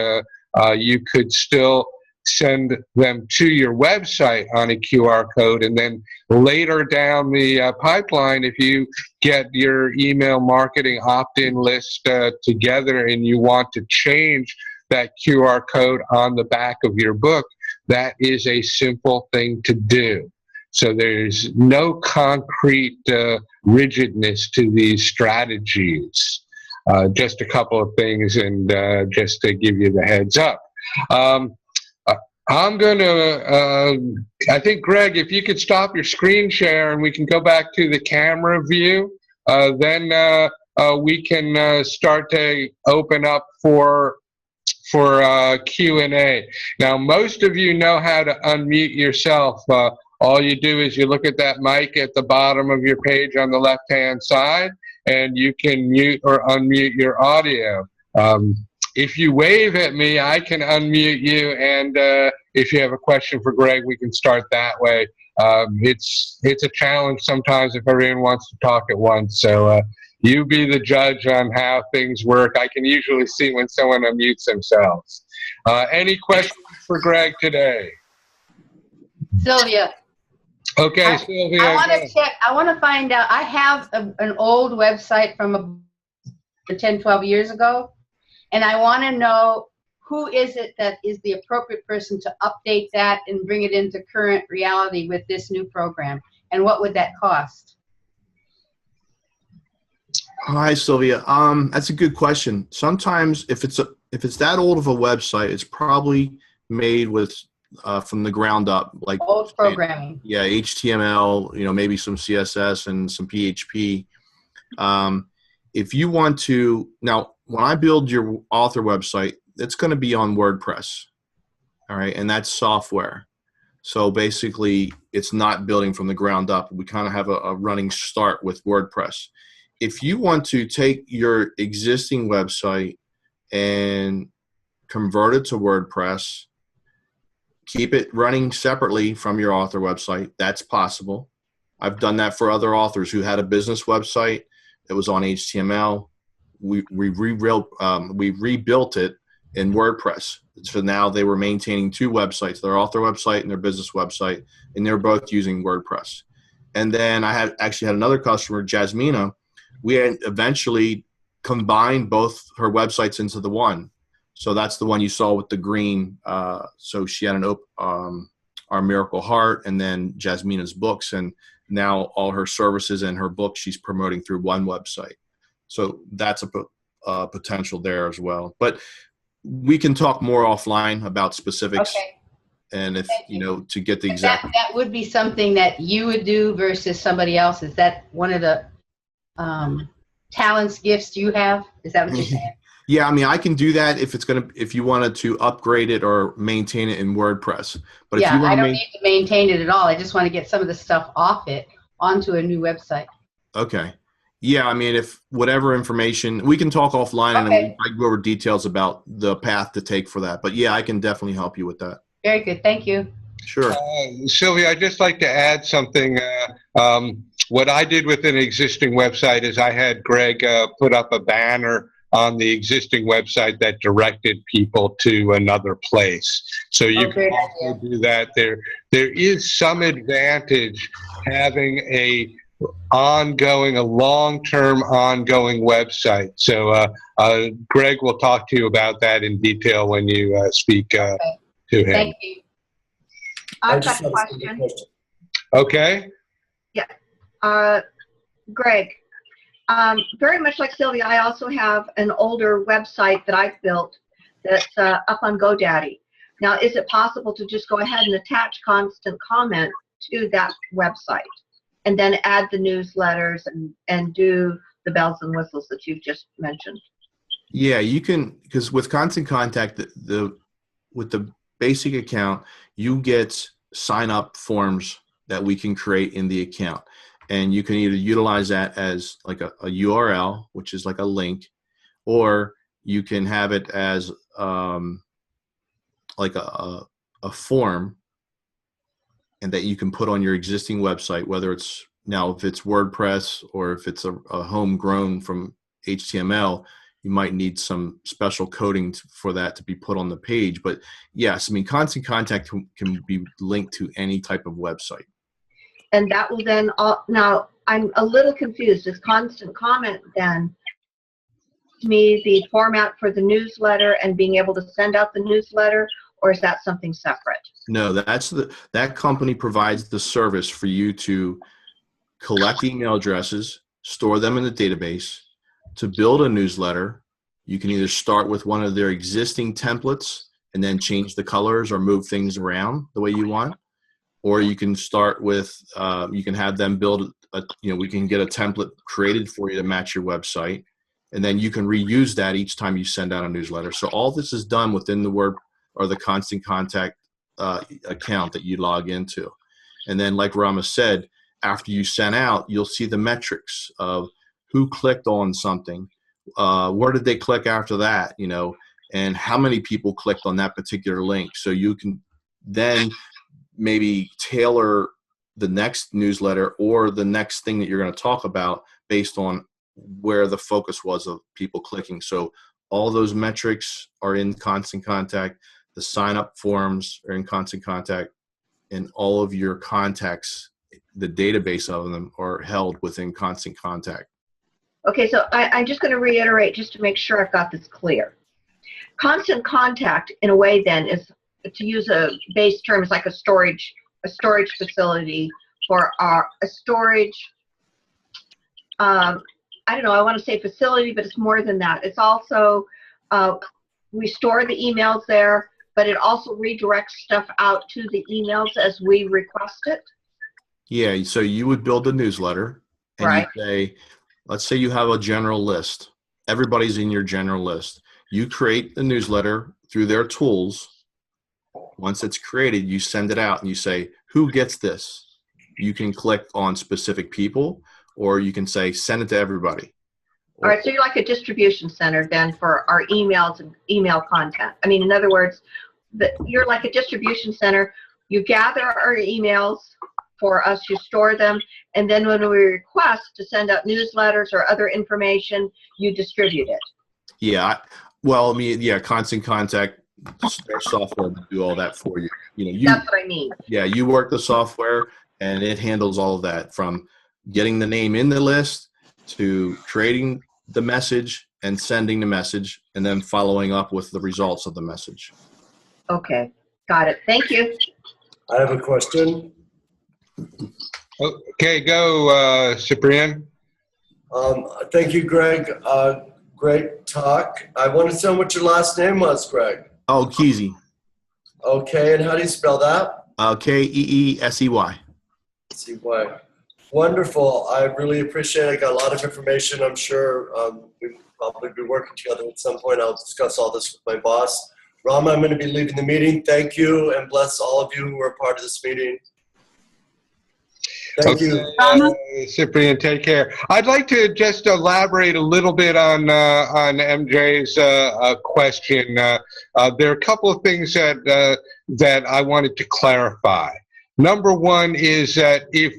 you could still send them to your website on a QR code, and then later down the pipeline, if you get your email marketing opt-in list together and you want to change that QR code on the back of your book, that is a simple thing to do. So there's no concrete rigidness to these strategies. Just a couple of things, and just to give you the heads up. I'm going to, I think, Greg, if you could stop your screen share and we can go back to the camera view, then we can start to open up for Q&A. Now, most of you know how to unmute yourself. All you do is you look at that mic at the bottom of your page on the left-hand side, and you can mute or unmute your audio. If you wave at me, I can unmute you, and if you have a question for Greg, we can start that way. It's a challenge sometimes if everyone wants to talk at once, so you be the judge on how things work. I can usually see when someone unmutes themselves. Any questions for Greg today? Sylvia, Okay, Sylvia. I want to check. I want to find out. I have an old website from 10, 12 years ago, and I want to know who is it that is the appropriate person to update that and bring it into current reality with this new program, and what would that cost? Hi, Sylvia. That's a good question. Sometimes if it's that old of a website, it's probably made with from the ground up, like Old programming. yeah, HTML, maybe some CSS and some PHP. If you want to, now when I build your author website, it's going to be on WordPress, all right, and that's software. So basically, it's not building from the ground up. We kind of have a running start with WordPress. If you want to take your existing website and convert it to WordPress, keep it running separately from your author website, that's possible. I've done that for other authors who had a business website that was on HTML. We rebuilt it in WordPress. So now they were maintaining two websites, their author website and their business website, and they're both using WordPress. And then I actually had another customer, Jasmina. We had eventually combined both her websites into the one. So that's the one you saw with the green. So she had Our Miracle Heart and then Jasmina's books. And now all her services and her books she's promoting through one website. So that's a potential there as well. But we can talk more offline about specifics. Okay. And if, to get the exact. That would be something that you would do versus somebody else. Is that one of the talents, gifts you have? Is that what you're saying? Yeah, I mean, I can do that if you wanted to upgrade it or maintain it in WordPress. But yeah, if you want I don't need to maintain it at all. I just want to get some of the stuff off it onto a new website. Okay. Yeah, I mean, if whatever information, we can talk offline and I can go over details about the path to take for that. But yeah, I can definitely help you with that. Very good. Thank you. Sure. Sylvia, I'd just like to add something. What I did with an existing website is I had Greg put up a banner on the existing website that directed people to another place. So you can also do that. There is some advantage having a long-term ongoing website. So Greg will talk to you about that in detail when you speak to him. Thank you. I've got a question. Okay. Yeah. Greg, very much like Sylvia, I also have an older website that I've built that's up on GoDaddy. Now, is it possible to just go ahead and attach Constant Comment to that website and then add the newsletters and do the bells and whistles that you've just mentioned? Yeah, you can, because with Constant Contact, with the basic account, you get sign up forms that we can create in the account. And you can either utilize that as like a URL, which is like a link, or you can have it as like a form, and that you can put on your existing website, whether it's now if it's WordPress or if it's a homegrown from HTML, you might need some special coding for that to be put on the page. But yes, I mean, Constant Contact can be linked to any type of website. And that will then, now I'm a little confused. Is Constant Comment then to me the format for the newsletter and being able to send out the newsletter, or is that something separate? No, that company provides the service for you to collect email addresses, store them in the database. To build a newsletter, you can either start with one of their existing templates and then change the colors or move things around the way you want. Or you can start with, you can have them build, we can get a template created for you to match your website. And then you can reuse that each time you send out a newsletter. So all this is done within the Word or the Constant Contact account that you log into. And then like Rama said, after you send out, you'll see the metrics of who clicked on something, where did they click after that, and how many people clicked on that particular link. So you can then maybe tailor the next newsletter or the next thing that you're going to talk about based on where the focus was of people clicking. So all those metrics are in Constant Contact. the sign-up forms are in Constant Contact, and all of your contacts, the database of them, are held within Constant Contact. Okay, so I'm just going to reiterate just to make sure I've got this clear. Constant Contact, in a way, then, is, to use a base term, is like a storage facility for a storage. I don't know. I want to say facility, but it's more than that. It's also we store the emails there, but it also redirects stuff out to the emails as we request it. Yeah, so you would build a newsletter, and Right. you say, let's say you have a general list. Everybody's in your general list. You create the newsletter through their tools. Once it's created, you send it out and you say, who gets this? You can click on specific people, or you can say, send it to everybody. All right, so you're like a distribution center then for our emails and email content. I mean, in other words, you're like a distribution center. You gather our emails for us, you store them, and then when we request to send out newsletters or other information, you distribute it. Yeah, well, I mean, yeah, Constant Contact, their software will do all that for you. That's what I mean. Yeah, you work the software, and it handles all of that, from getting the name in the list to creating the message and sending the message, and then following up with the results of the message. Okay, got it. Thank you. I have a question. Okay, go, Cyprian. Thank you, Greg. Great talk. I wanted to know what your last name was, Greg. Oh, Keesey. Okay, and how do you spell that? Keesey. C-Y. Wonderful. I really appreciate it. I got a lot of information. I'm sure we'll probably be working together at some point. I'll discuss all this with my boss. Rama, I'm going to be leaving the meeting. Thank you, and bless all of you who are part of this meeting. Thank you. Cyprian, take care. I'd like to just elaborate a little bit on MJ's question. There are a couple of things that I wanted to clarify. Number one is that if,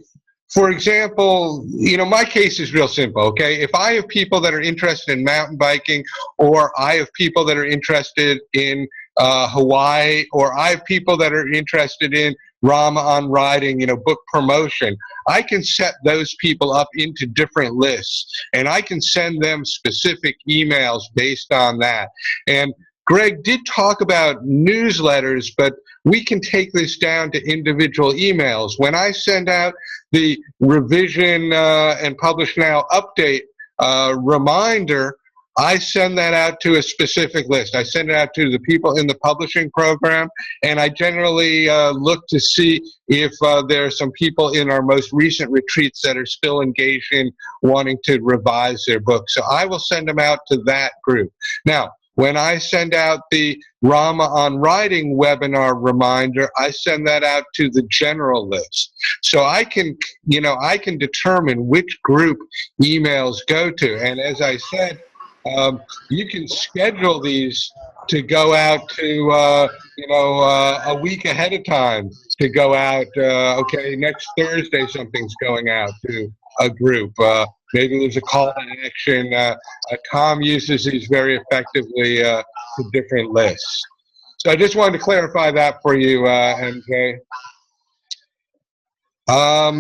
for example, my case is real simple, okay? If I have people that are interested in mountain biking, or I have people that are interested in Hawaii, or I have people that are interested in Rama on riding, book promotion, I can set those people up into different lists, and I can send them specific emails based on that. And Greg did talk about newsletters, but we can take this down to individual emails. When I send out the revision and publish now update reminder, I send that out to a specific list. I send it out to the people in the publishing program, and I generally look to see if there are some people in our most recent retreats that are still engaged in wanting to revise their book. So I will send them out to that group. Now, when I send out the Rama on Writing webinar reminder, I send that out to the general list. So I can determine which group emails go to. And as I said, you can schedule these to go out to, a week ahead of time to go out. Okay, next Thursday something's going out to a group. Maybe there's a call to action. Tom uses these very effectively to different lists. So I just wanted to clarify that for you, MJ.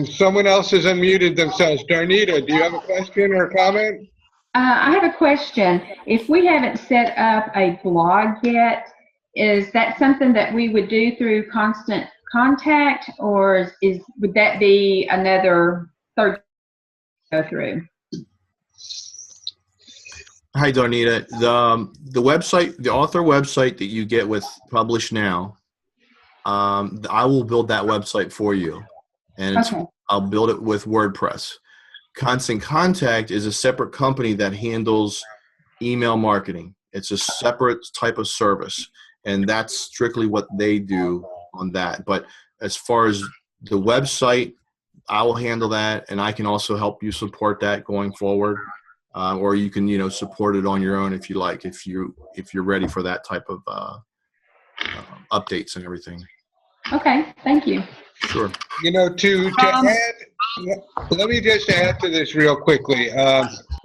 Someone else has unmuted themselves. Darnita, do you have a question or a comment? I have a question. If we haven't set up a blog yet, is that something that we would do through Constant Contact, or would that be another third go through? Hi, Darnita. The website, the author website that you get with Publish Now, I will build that website for you, and I'll build it with WordPress. Constant Contact is a separate company that handles email marketing. It's a separate type of service, and that's strictly what they do on that. But as far as the website, I will handle that, and I can also help you support that going forward. Or you can, support it on your own if you like, if you're ready for that type of updates and everything. Okay, thank you. Sure. To add, let me just add to this real quickly.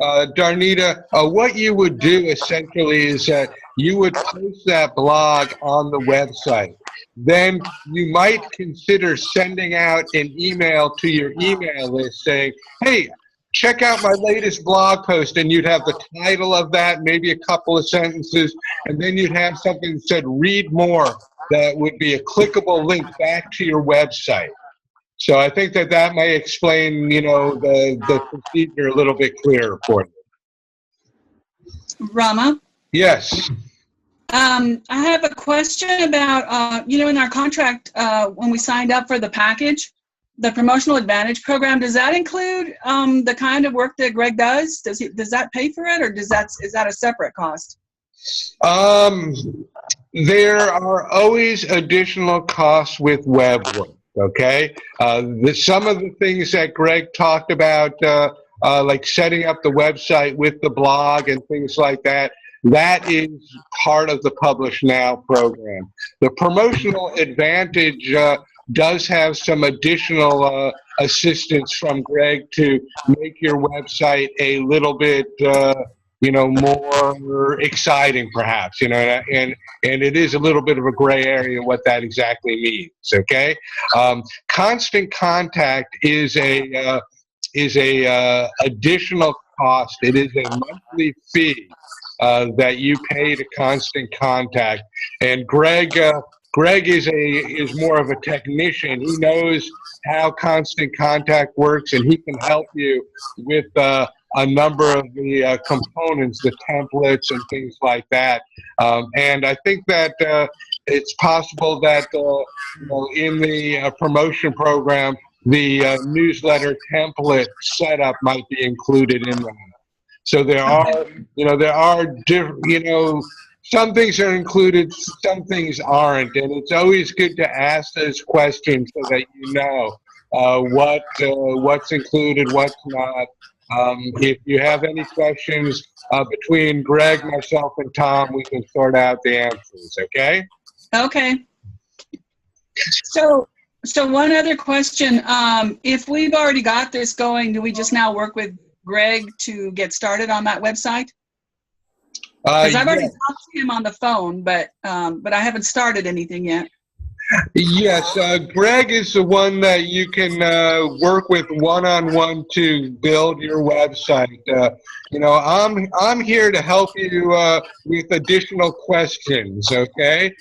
Darnita, what you would do essentially is that you would post that blog on the website. Then you might consider sending out an email to your email list saying, hey, check out my latest blog post, and you'd have the title of that, maybe a couple of sentences, and then you'd have something that said read more that would be a clickable link back to your website. So I think that that may explain, the procedure a little bit clearer for you. Rama, Yes. I have a question about, in our contract, when we signed up for the package, the Promotional Advantage Program, does that include the kind of work that Greg does? Does that pay for it, or is that a separate cost? There are always additional costs with web work, okay? Some of the things that Greg talked about, like setting up the website with the blog and things like that, that is part of the Publish Now program. The Promotional Advantage does have some additional assistance from Greg to make your website a little bit more exciting, perhaps, and it is a little bit of a gray area what that exactly means. Okay, Constant Contact is a additional cost. It is a monthly fee that you pay to Constant Contact, and Greg is more of a technician. He knows how Constant Contact works, and he can help you with a number of the components, the templates and things like that. And I think that it's possible that in the promotion program, the newsletter template setup might be included in that. So there are different, some things are included, some things aren't, and it's always good to ask those questions so that you know what's included, what's not. If you have any questions between Greg, myself, and Tom, we can sort out the answers, okay? Okay. So one other question. If we've already got this going, do we just now work with Greg to get started on that website? Because I've already talked to him on the phone, but I haven't started anything yet. Yes, Greg is the one that you can work with one-on-one to build your website. I'm here to help you with additional questions, okay?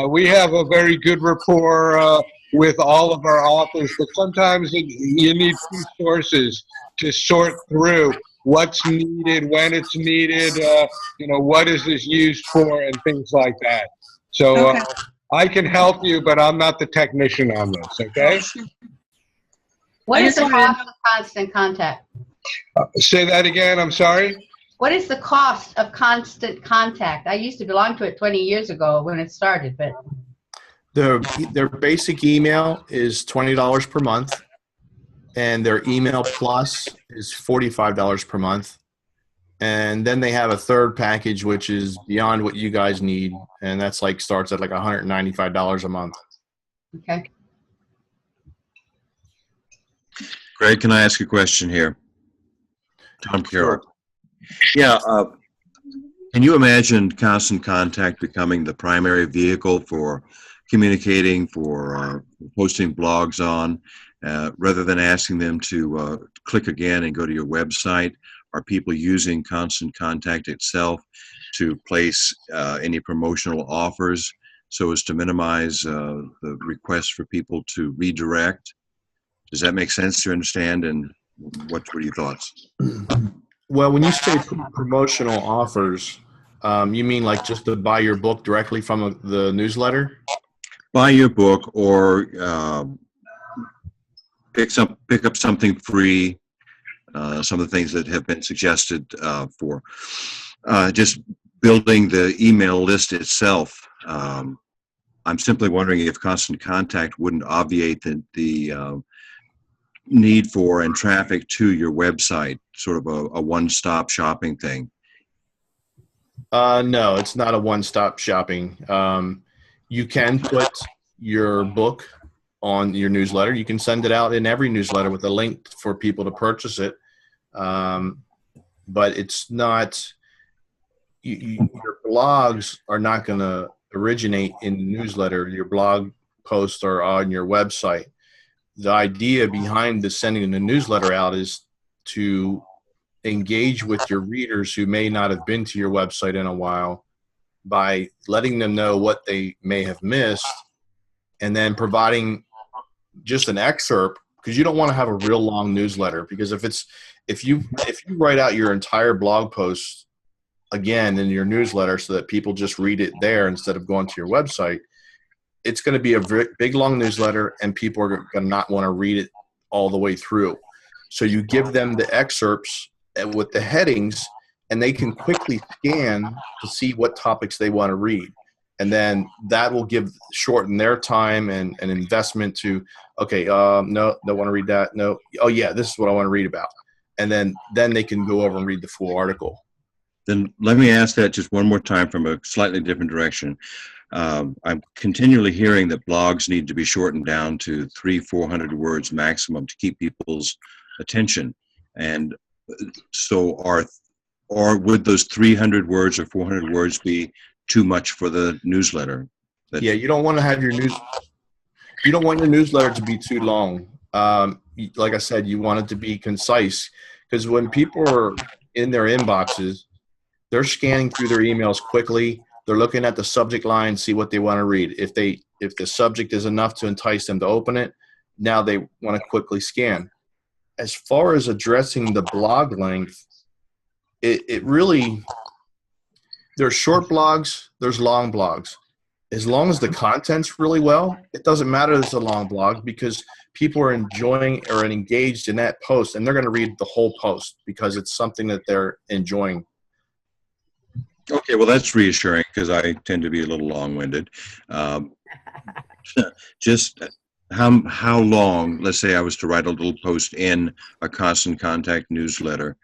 We have a very good rapport with all of our authors, but sometimes you need two sources to sort through what's needed, when it's needed, what is this used for, and things like that. So Okay. I can help you, but I'm not the technician on this, okay? What I is just the wanna- cost of Constant Contact? Say that again, I'm sorry? What is the cost of Constant Contact? I used to belong to it 20 years ago when it started, but Their basic email is $20 per month, and their email plus is $45 per month. And then they have a third package, which is beyond what you guys need, and that's starts at $195 a month. okay. Greg, can I ask a question here? Tom Carroll. Yeah, can you imagine Constant Contact becoming the primary vehicle for communicating, for posting blogs on, rather than asking them to click again and go to your website? Are people using Constant Contact itself to place any promotional offers so as to minimize the request for people to redirect? Does that make sense to understand? And what are your thoughts? Well, when you say promotional offers, you mean just to buy your book directly from the newsletter? Buy your book, or pick up something free. Some of the things that have been suggested for just building the email list itself. I'm simply wondering if Constant Contact wouldn't obviate the need for and traffic to your website, sort of a one-stop shopping thing. No, it's not a one-stop shopping. You can put your book on your newsletter. You can send it out in every newsletter with a link for people to purchase it. but it's not. Your blogs are not going to originate in the newsletter. Your blog posts are on your website. The idea behind the sending the newsletter out is to engage with your readers who may not have been to your website in a while by letting them know what they may have missed, and then providing just an excerpt, because you don't want to have a real long newsletter, because if you write out your entire blog post again in your newsletter so that people just read it there instead of going to your website, it's going to be a big long newsletter and people are going to not want to read it all the way through. So you give them the excerpts with the headings, and they can quickly scan to see what topics they want to read. And then that will shorten their time and investment to, okay, no, don't want to read that. No. Oh yeah, this is what I want to read about. And then they can go over and read the full article. Then let me ask that just one more time from a slightly different direction. I'm continually hearing that blogs need to be shortened down to 300-400 words maximum to keep people's attention. And so or would those 300 words or 400 words be too much for the newsletter? Yeah, you don't want to have you don't want your newsletter to be too long. Like I said, you want it to be concise, because when people are in their inboxes, they're scanning through their emails quickly. They're looking at the subject line, see what they want to read. If the subject is enough to entice them to open it, now they want to quickly scan. As far as addressing the blog length, it really, there's short blogs, there's long blogs. As long as the content's really well, it doesn't matter if it's a long blog, because people are enjoying or engaged in that post, and they're going to read the whole post because it's something that they're enjoying. Okay, well, that's reassuring, because I tend to be a little long-winded. Just how long, let's say I was to write a little post in a Constant Contact newsletter,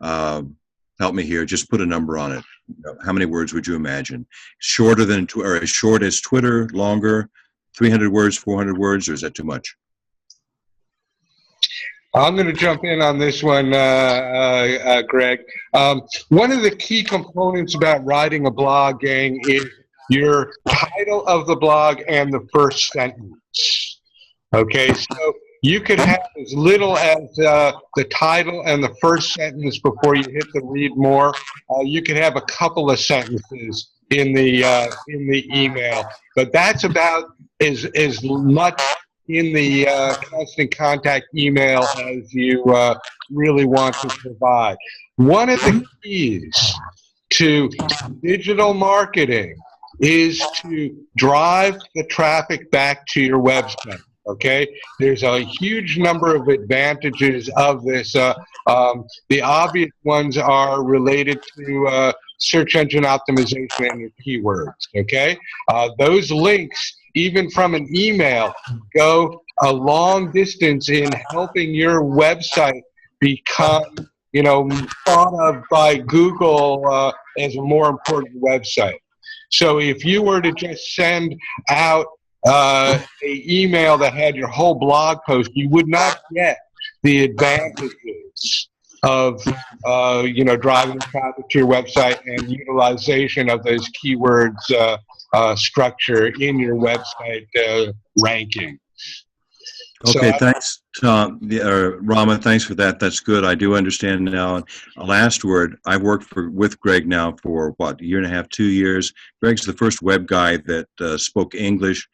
help me here, just put a number on it. How many words would you imagine? Shorter than, or as short as Twitter, longer, 300 words, 400 words, or is that too much? I'm going to jump in on this one, Greg. One of the key components about writing a blog, gang, is your title of the blog and the first sentence. Okay, so you could have as little as the title and the first sentence before you hit the read more. You could have a couple of sentences in the email, but that's about as much in the Constant Contact email as you really want to provide. One of the keys to digital marketing is to drive the traffic back to your website. Okay, there's a huge number of advantages of this. The obvious ones are related to search engine optimization and your keywords. Okay, those links, even from an email, go a long distance in helping your website become, thought of by Google as a more important website. So if you were to just send out an email that had your whole blog post, you would not get the advantages of driving traffic to your website and utilization of those keywords structure in your website ranking. Okay, thanks, Tom. Rama, thanks for that. That's good. I do understand now. Last word, I've worked with Greg now for, a year and a half, 2 years. Greg's the first web guy that spoke English.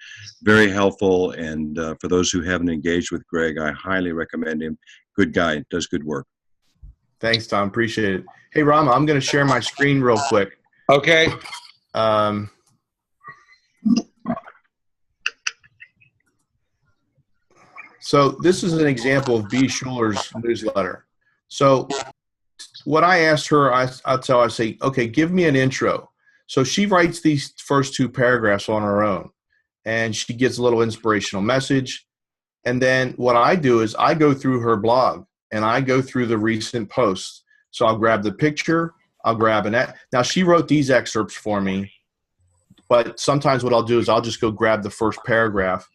Very helpful, and for those who haven't engaged with Greg, I highly recommend him. Good guy, does good work. Thanks, Tom. Appreciate it. Hey, Rama, I'm going to share my screen real quick. Okay. So this is an example of B. Schuler's newsletter. So what I asked her, I say, okay, give me an intro. So she writes these first 2 paragraphs on her own, and she gives a little inspirational message. And then what I do is I go through her blog and I go through the recent posts. So I'll grab the picture, I'll grab now she wrote these excerpts for me, but sometimes what I'll do is I'll just go grab the first paragraph.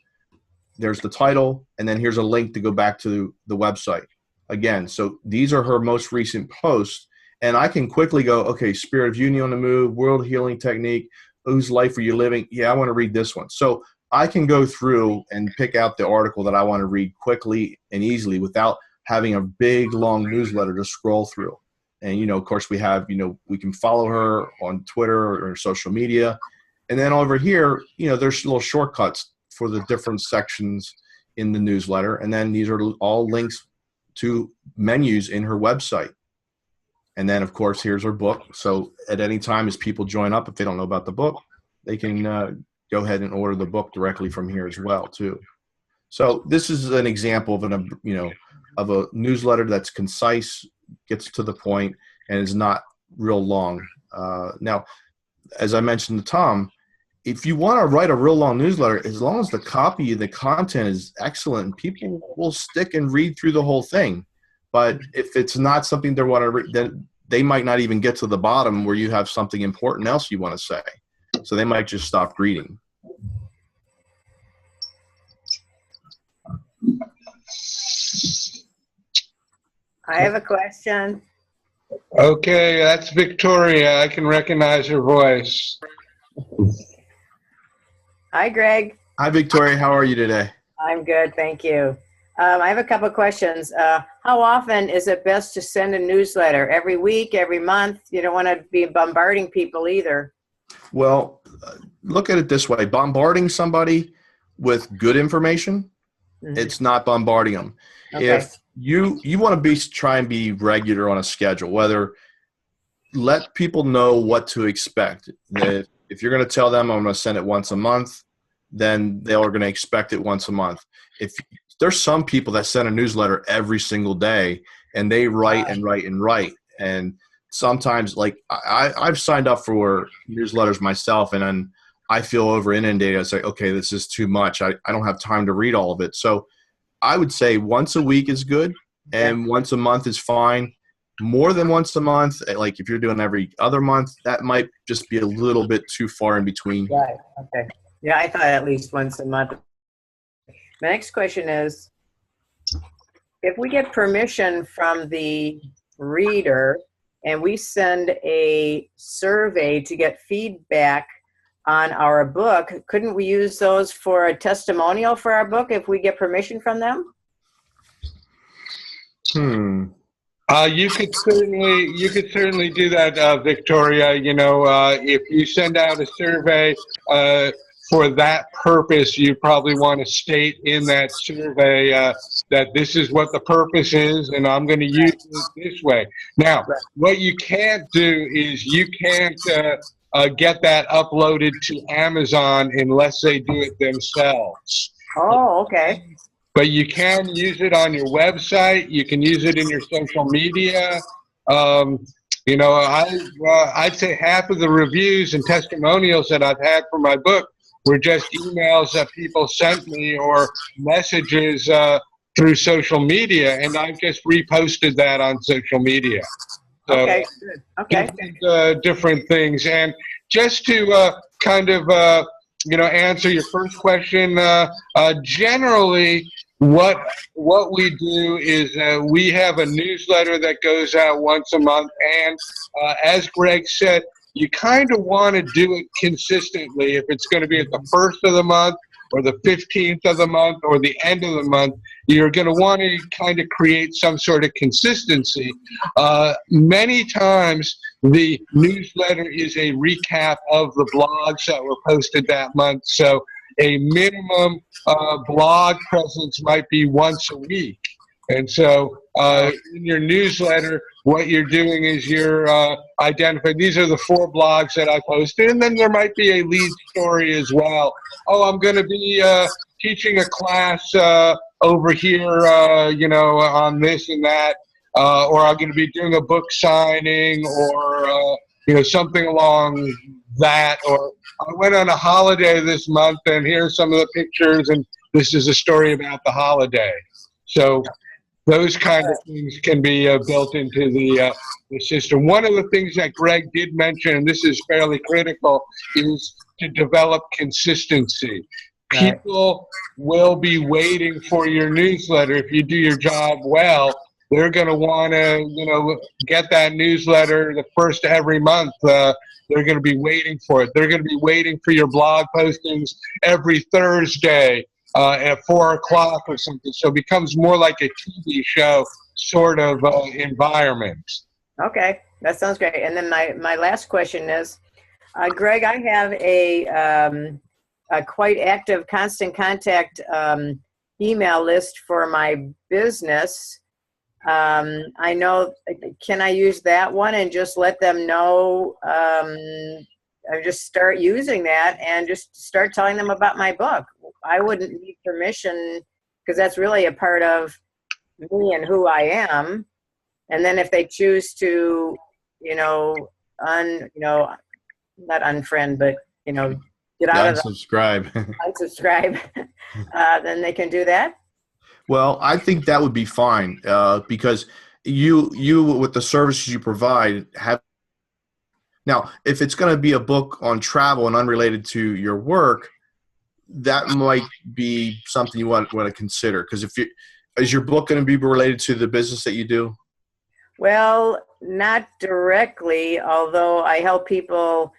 There's the title, and then here's a link to go back to the website again. So these are her most recent posts, and I can quickly go, okay, Spirit of Unity on the Move, World Healing Technique, whose life are you living? Yeah, I want to read this one. So I can go through and pick out the article that I want to read quickly and easily without having a big, long newsletter to scroll through. And, of course, we have, we can follow her on Twitter or social media. And then over here, there's little shortcuts for the different sections in the newsletter. And then these are all links to menus in her website. And then, of course, here's her book. So at any time as people join up, if they don't know about the book, they can go ahead and order the book directly from here as well, too. So this is an example of of a newsletter that's concise, gets to the point, and is not real long. Now, as I mentioned to Tom, if you want to write a real long newsletter, as long as the copy and the content is excellent, people will stick and read through the whole thing. But if it's not something they want to read, then they might not even get to the bottom where you have something important else you want to say. So they might just stop reading. I have a question. Okay, that's Victoria. I can recognize her voice. Hi, Greg. Hi, Victoria. How are you today? I'm good, thank you. I have a couple of questions. How often is it best to send a newsletter? Every week, every month? You don't want to be bombarding people either. Well, look at it this way. Bombarding somebody with good information, it's not bombarding them. Okay. If you want to try and be regular on a schedule, let people know what to expect. If you're going to tell them I'm going to send it once a month, then they are going to expect it once a month. If there's some people that send a newsletter every single day and they write and write and write, and sometimes like I've signed up for newsletters myself, and then I feel over inundated. I say, okay, this is too much. I don't have time to read all of it. So I would say once a week is good, and once a month is fine. More than once a month, like if you're doing every other month, that might just be a little bit too far in between. Right, okay. Yeah, I thought at least once a month. My next question is, if we get permission from the reader and we send a survey to get feedback on our book, couldn't we use those for a testimonial for our book if we get permission from them? You could certainly do that, Victoria. If you send out a survey for that purpose, you probably want to state in that survey that this is what the purpose is, and I'm going to use it this way. Now, what you can't do is you can't get that uploaded to Amazon unless they do it themselves. Oh, okay. But you can use it on your website. You can use it in your social media. I'd say half of the reviews and testimonials that I've had for my book were just emails that people sent me or messages through social media, and I've just reposted that on social media. So, okay, good. Okay. Different things. And just to answer your first question, generally, what we do is we have a newsletter that goes out once a month, and as Greg said, you kind of want to do it consistently. If it's going to be at the first of the month or the 15th of the month or the end of the month, you're going to want to kind of create some sort of consistency. Many times the newsletter is a recap of the blogs that were posted that month. So a minimum blog presence might be once a week. And so in your newsletter, what you're doing is you're identifying, these are the 4 blogs that I posted, and then there might be a lead story as well. Oh, I'm going to be teaching a class over here, on this and that, or I'm going to be doing a book signing, or, something along that, or I went on a holiday this month, and here's some of the pictures, and this is a story about the holiday. So those kind of things can be built into the system. One of the things that Greg did mention, and this is fairly critical, is to develop consistency. People will be waiting for your newsletter if you do your job well. they're going to want to, get that newsletter the first of every month. They're going to be waiting for it. They're going to be waiting for your blog postings every Thursday at 4 o'clock or something. So it becomes more like a TV show sort of environment. Okay, that sounds great. And then my last question is, Greg, I have a quite active constant contact email list for my business. I know, can I use that one and just let them know, I just start using that and just start telling them about my book? I wouldn't need permission because that's really a part of me and who I am. And then if they choose to, not unfriend, but, get out of the unsubscribe, then they can do that? Well, I think that would be fine because you with the services you provide have. Now, if it's going to be a book on travel and unrelated to your work, that might be something you want to consider. Because is your book going to be related to the business that you do? Well, not directly, although I help people,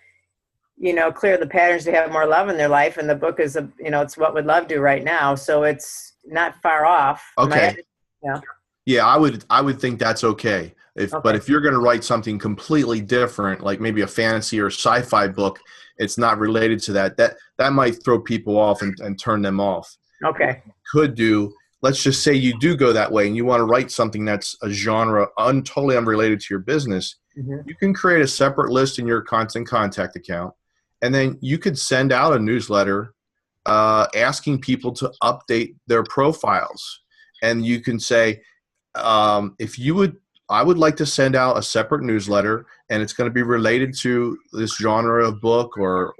clear the patterns to have more love in their life. And the book is, it's what would love do right now. So it's not far off. Okay. Yeah. Yeah, I would think that's okay. But if you're going to write something completely different, like maybe a fantasy or sci-fi book, it's not related to that might throw people off and turn them off. Okay. Could do. Let's just say you do go that way and you want to write something that's a genre totally unrelated to your business. Mm-hmm. You can create a separate list in your constant contact account, and then you could send out a newsletter asking people to update their profiles. And you can say, I would like to send out a separate newsletter, and it's going to be related to this genre of book or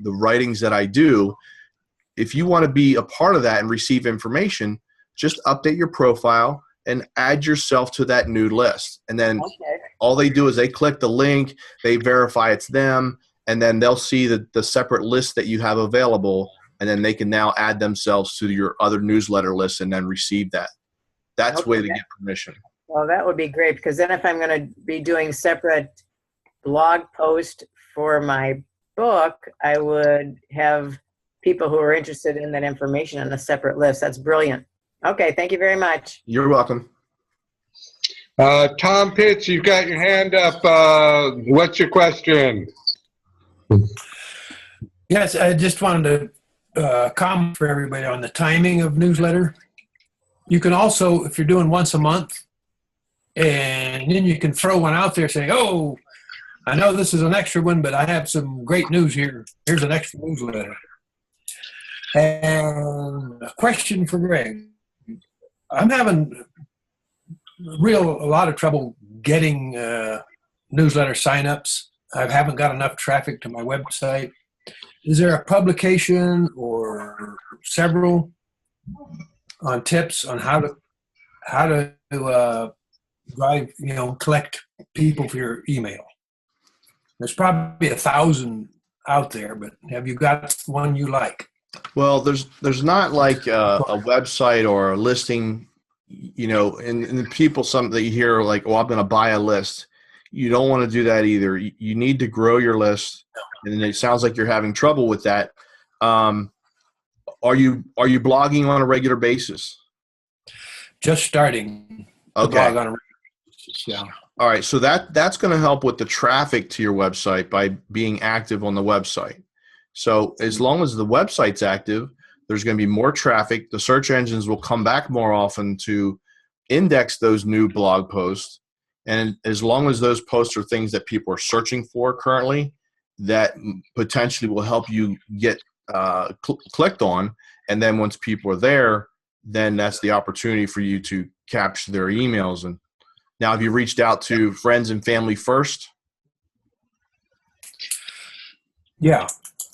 the writings that I do. If you want to be a part of that and receive information, just update your profile and add yourself to that new list. And then all they do is they click the link, they verify it's them, and then they'll see the separate list that you have available, and then they can now add themselves to your other newsletter list and then receive that. That's the way to get permission. Well, that would be great, because then if I'm going to be doing separate blog post for my book, I would have people who are interested in that information on a separate list. That's brilliant. Okay, thank you very much. You're welcome. Tom Pitts, you've got your hand up. What's your question? Yes, I just wanted to comment for everybody on the timing of newsletter. You can also, if you're doing once a month, and then you can throw one out there saying, oh, I know this is an extra one, but I have some great news here. Here's an extra newsletter. And a question for Greg. I'm having a lot of trouble getting newsletter signups. I haven't got enough traffic to my website. Is there a publication or several on tips on how to drive, collect people for your email? There's probably 1,000 out there, but have you got one you like? Well, there's not like a website or a listing, and people, some that you hear like, oh, I'm going to buy a list. You don't want to do that either. You need to grow your list, and it sounds like you're having trouble with that. Are you blogging on a regular basis? Just starting to blog on a regular basis, yeah. All right, so that's going to help with the traffic to your website by being active on the website. So as long as the website's active, there's going to be more traffic. The search engines will come back more often to index those new blog posts. And as long as those posts are things that people are searching for currently, that potentially will help you get clicked on. And then once people are there, then that's the opportunity for you to capture their emails. And now, have you reached out to friends and family first? Yeah.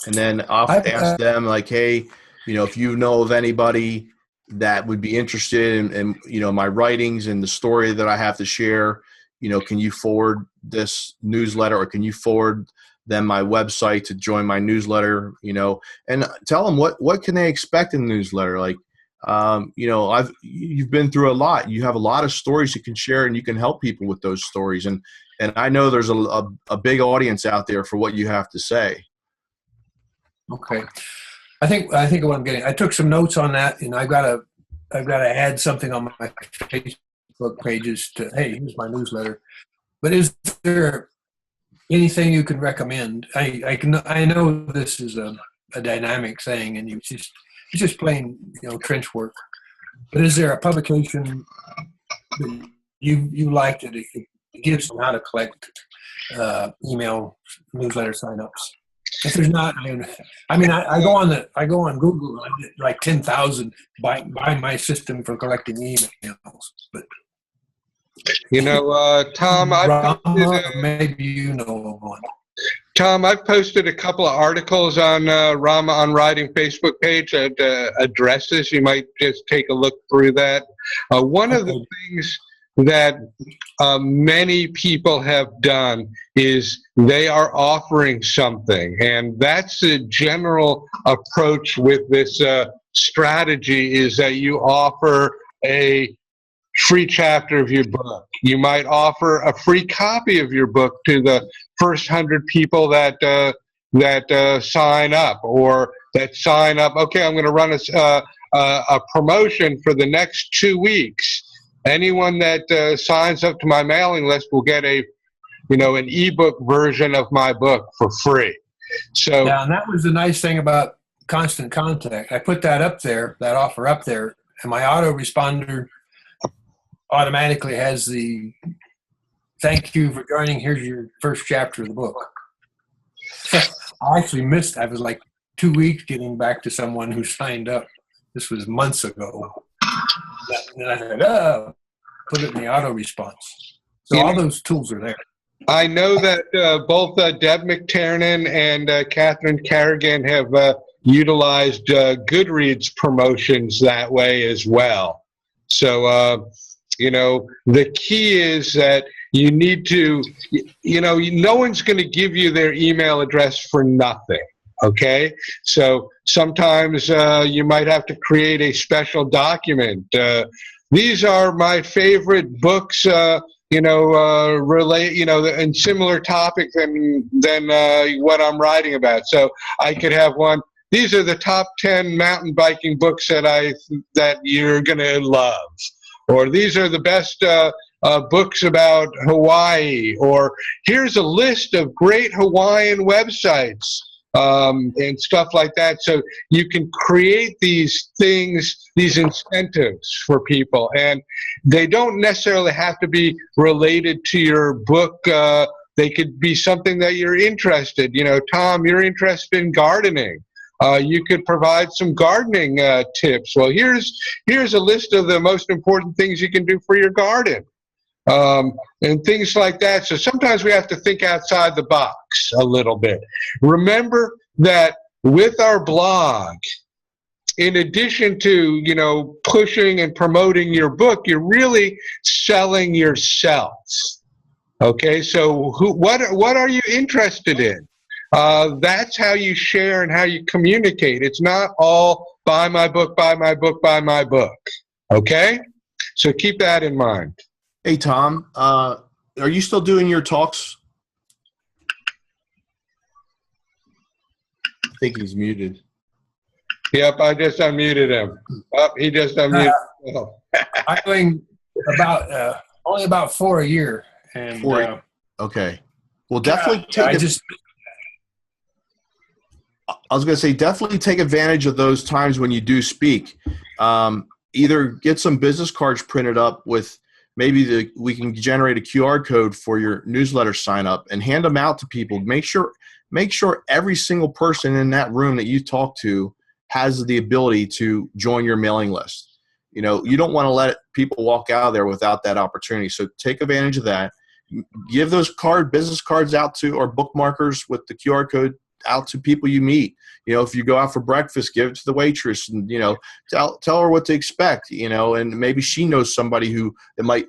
And then I'll ask them like, hey, if you know of anybody that would be interested in my writings and the story that I have to share, can you forward this newsletter, or can you forward them my website to join my newsletter, and tell them what can they expect in the newsletter. Like, You've been through a lot. You have a lot of stories you can share, and you can help people with those stories. And I know there's a big audience out there for what you have to say. Okay. I think what I'm getting, I took some notes on that, and I've got to add something on my Facebook pages to, hey, here's my newsletter. But is there anything you can recommend? I know this is a dynamic thing, and it's just plain, trench work. But is there a publication that you like that it gives them how to collect email newsletter signups? If there's not, I go on Google, and I get like 10,000 by my system for collecting emails. But Tom, maybe you know one. Tom, I've posted a couple of articles on Rama on Writing Facebook page at addresses. You might just take a look through that. One of the things that many people have done is they are offering something, and that's the general approach with this strategy, is that you offer a free chapter of your book. You might offer a free copy of your book to the first 100 people that sign up, or that sign up. Okay, I'm going to run a promotion for the next 2 weeks. Anyone that signs up to my mailing list will get an ebook version of my book for free. So yeah, and that was the nice thing about Constant Contact. I put that up there, that offer up there, and my autoresponder automatically has the thank you for joining. Here's your first chapter of the book. I actually missed. I was like 2 weeks getting back to someone who signed up. This was months ago. And I said, put it in the auto response. So all those tools are there. I know that both Deb McTiernan and Catherine Carrigan have utilized Goodreads promotions that way as well. So, the key is that you need to, no one's going to give you their email address for nothing. Okay, so sometimes you might have to create a special document. These are my favorite books, relate, and similar topic than what I'm writing about. So I could have one. These are the top 10 mountain biking books that you're gonna love, or these are the best books about Hawaii, or here's a list of great Hawaiian websites. And stuff like that. So you can create these things, these incentives for people, and they don't necessarily have to be related to your book. They could be something that you're interested. Tom, you're interested in gardening. You could provide some gardening tips. Well, here's a list of the most important things you can do for your garden. And things like that. So sometimes we have to think outside the box a little bit. Remember that with our blog, in addition to, pushing and promoting your book, you're really selling yourself. Okay, so what are you interested in? That's how you share and how you communicate. It's not all buy my book, buy my book, buy my book. Okay? So keep that in mind. Hey, Tom, are you still doing your talks? I think he's muted. Yep, I just unmuted him. Oh, he just unmuted himself. I'm doing only about 4 a year. And okay. Well, definitely I was going to say, definitely take advantage of those times when you do speak. Either get some business cards printed up with maybe we can generate a QR code for your newsletter sign up and hand them out to people. Make sure every single person in that room that you talk to has the ability to join your mailing list. You don't want to let people walk out of there without that opportunity. So take advantage of that. Give those business cards out to, or bookmarkers with the QR code out to people you meet. If you go out for breakfast, give it to the waitress and, tell her what to expect, and maybe she knows somebody who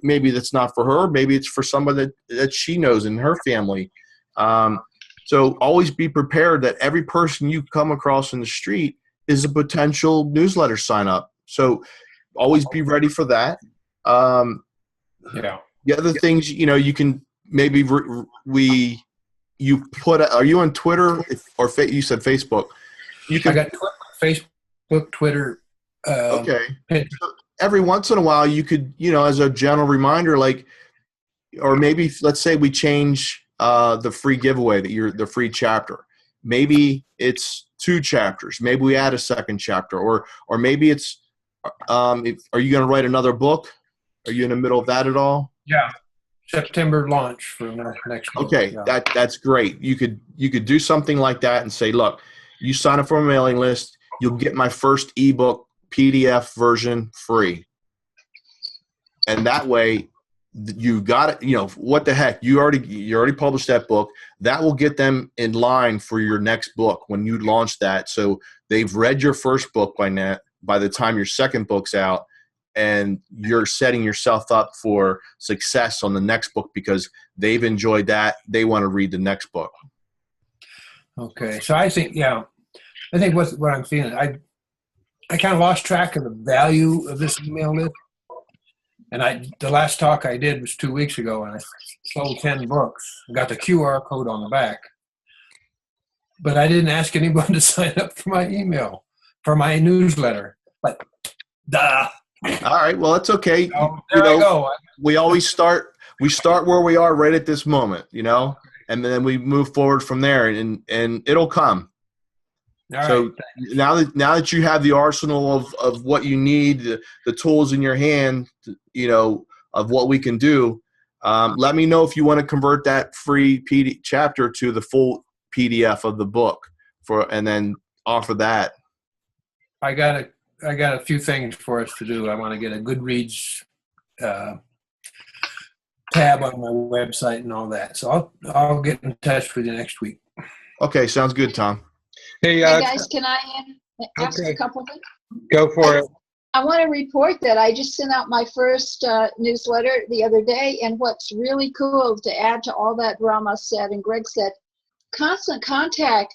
maybe that's not for her. Maybe it's for somebody that she knows in her family. So always be prepared that every person you come across in the street is a potential newsletter sign up. So always be ready for that. Yeah. The other things, you can maybe you put. Are you on Twitter or you said Facebook? You I can. got Facebook, Twitter. Okay. Pinterest. Every once in a while, you could, as a general reminder, like, or maybe let's say we change the free giveaway the free chapter. Maybe it's 2 chapters. Maybe we add a second chapter, or maybe it's. Are you going to write another book? Are you in the middle of that at all? Yeah. September launch for next book. Okay, Yeah. that's great. You could do something like that and say, look, you sign up for a mailing list, you'll get my first ebook PDF version free. And that way you got it, what the heck? You already published that book. That will get them in line for your next book when you launch that. So they've read your first book by the time your second book's out, and you're setting yourself up for success on the next book because they've enjoyed that. They want to read the next book. Okay. So I think what I'm feeling, I kind of lost track of the value of this email list. And the last talk I did was 2 weeks ago, and I sold 10 books. I got the QR code on the back. But I didn't ask anyone to sign up for my email, for my newsletter. Like, duh. All right. Well, it's okay. So there I go. We always start where we are right at this moment, and then we move forward from there, and it'll come. All So right. now that you have the arsenal of what you need, the tools in your hand, of what we can do, let me know if you want to convert that free chapter to the full PDF of the book and then offer that. I got a few things for us to do. I want to get a Goodreads tab on my website and all that. So I'll get in touch with you next week. Okay, sounds good, Tom. Hey, Hey guys, can I ask okay. a couple things? Go for it. I want to report that I just sent out my first newsletter the other day, and what's really cool to add to all that Rama said and Greg said, Constant Contact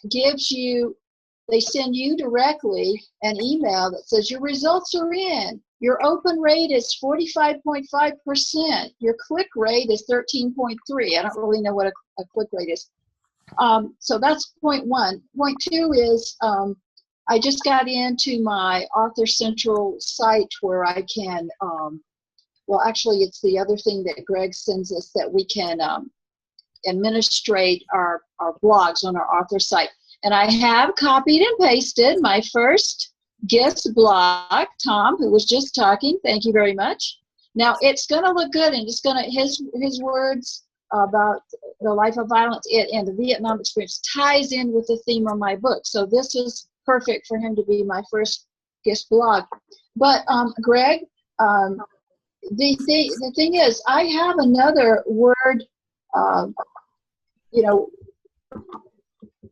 they send you directly an email that says your results are in. Your open rate is 45.5%. Your click rate is 13.3. I don't really know what a click rate is. So that's point 1. Point 2 is I just got into my Author Central site where I can, well, actually, it's the other thing that Greg sends us that we can administrate our blogs on our author site. And I have copied and pasted my first guest blog, Tom, who was just talking. Thank you very much. Now, it's going to look good, and it's going to, his words about the life of violence and the Vietnam experience ties in with the theme of my book. So this is perfect for him to be my first guest blog. But Greg, the thing is, I have another word,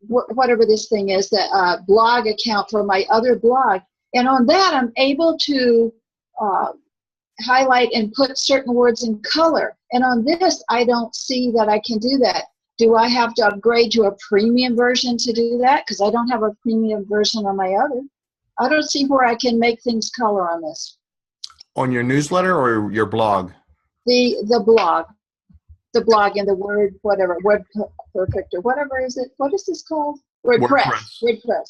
whatever this thing is, that blog account for my other blog. And on that, I'm able to highlight and put certain words in color. And on this, I don't see that I can do that. Do I have to upgrade to a premium version to do that? Because I don't have a premium version on my other. I don't see where I can make things color on this. On your newsletter or your blog? The blog. The blog and the word, whatever, WordPerfect or whatever is it? What is this called? WordPress.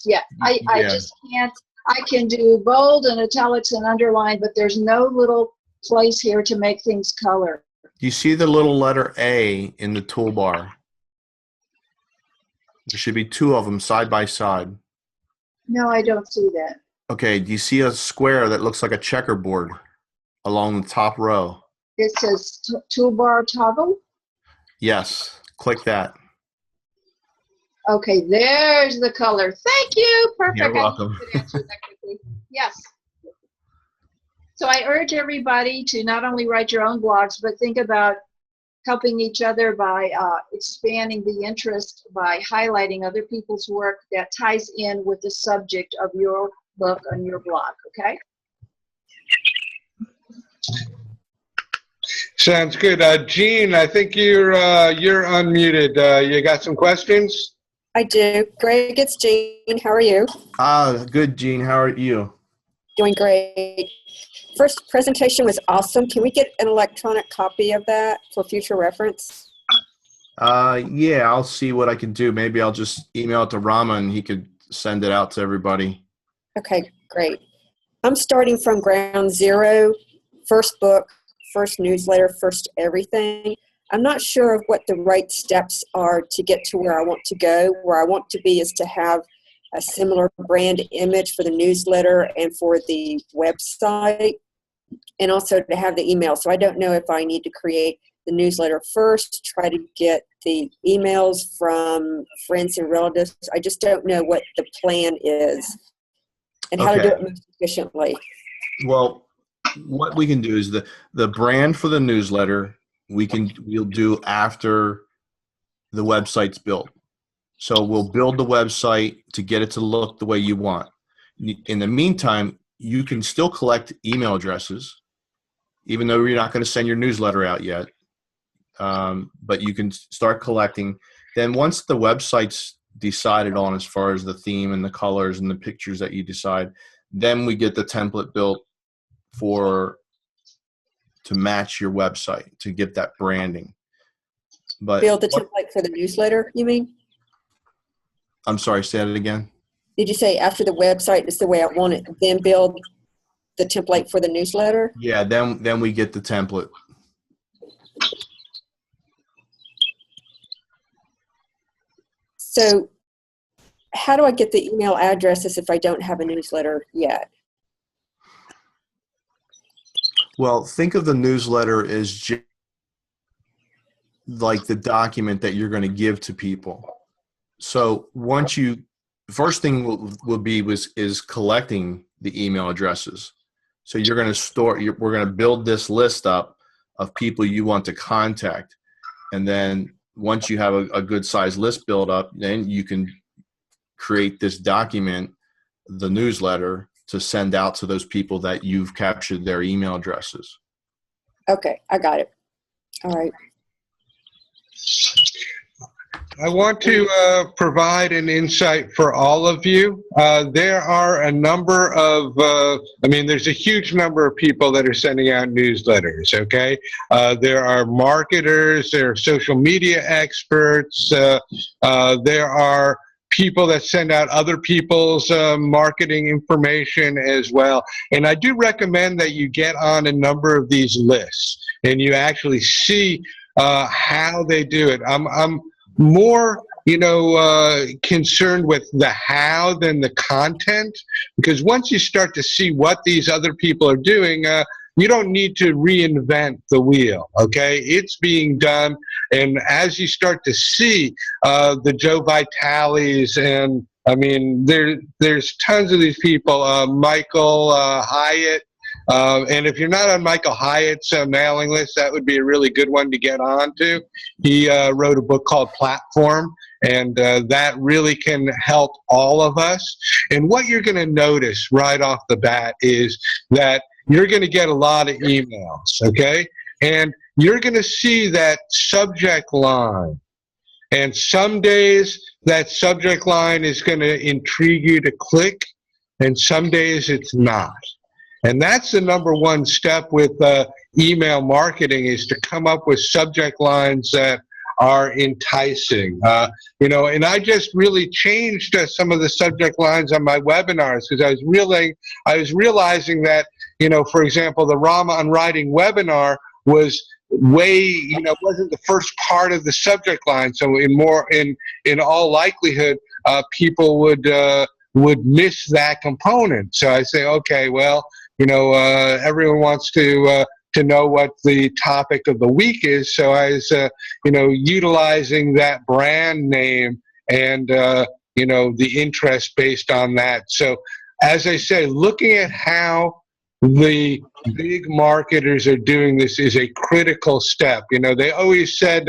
Yeah. I just can't. I can do bold and italics and underline, but there's no little place here to make things color. You see the little letter A in the toolbar? There should be 2 of them side by side. No, I don't see that. Okay, do you see a square that looks like a checkerboard along the top row? It says toolbar toggle. Yes, click that. Okay, there's the color. Thank you. Perfect. You're welcome. I could answer that quickly. Yes. So I urge everybody to not only write your own blogs, but think about helping each other by expanding the interest by highlighting other people's work that ties in with the subject of your book on your blog, okay? Sounds good. Jean, I think you're unmuted. You got some questions? I do. Greg, it's Jean. How are you? Good, Jean. How are you? Doing great. First presentation was awesome. Can we get an electronic copy of that for future reference? Yeah, I'll see what I can do. Maybe I'll just email it to Rama and he could send it out to everybody. Okay, great. I'm starting from ground zero, first book, first newsletter, first everything. I'm not sure of what the right steps are to get to where I want to go. Where I want to be is to have a similar brand image for the newsletter and for the website, and also to have the email. So I don't know if I need to create the newsletter first, try to get the emails from friends and relatives. I just don't know what the plan is and how to do it most efficiently. Well, what we can do is the brand for the newsletter we'll do after the website's built. So we'll build the website to get it to look the way you want. In the meantime, you can still collect email addresses, even though you're not going to send your newsletter out yet. But you can start collecting. Then once the website's decided on as far as the theme and the colors and the pictures that you decide, then we get the template built to match your website, to get that branding. But build the template for the newsletter, you mean? I'm sorry, say it again. Did you say after the website is the way I want it, then build the template for the newsletter? Yeah, then we get the template. So how do I get the email addresses if I don't have a newsletter yet? Well, think of the newsletter as like the document that you're going to give to people. So first thing is collecting the email addresses. So you're going to we're going to build this list up of people you want to contact. And then once you have a good size list built up, then you can create this document, the newsletter, to send out to those people that you've captured their email addresses. Okay, I got it. All right. I want to provide an insight for all of you. There are a number of, there's a huge number of people that are sending out newsletters, okay? There are marketers, there are social media experts, there are people that send out other people's marketing information as well. And I do recommend that you get on a number of these lists and you actually see how they do it. I'm more, concerned with the how than the content, because once you start to see what these other people are doing, you don't need to reinvent the wheel, okay? It's being done, and as you start to see the Joe Vitalis, and there's tons of these people, Michael Hyatt, and if you're not on Michael Hyatt's mailing list, that would be a really good one to get onto. He wrote a book called Platform, and that really can help all of us. And what you're going to notice right off the bat is that you're going to get a lot of emails, okay? And you're going to see that subject line. And some days that subject line is going to intrigue you to click, and some days it's not. And that's the number one step with email marketing, is to come up with subject lines that are enticing. And I just really changed some of the subject lines on my webinars, because I was realizing that, for example, the Rama on Writing webinar was wasn't the first part of the subject line. So in all likelihood, people would miss that component. So I say, okay, well, everyone wants to know what the topic of the week is. So I was, utilizing that brand name and, the interest based on that. So as I say, looking at how the big marketers are doing this is a critical step. They always said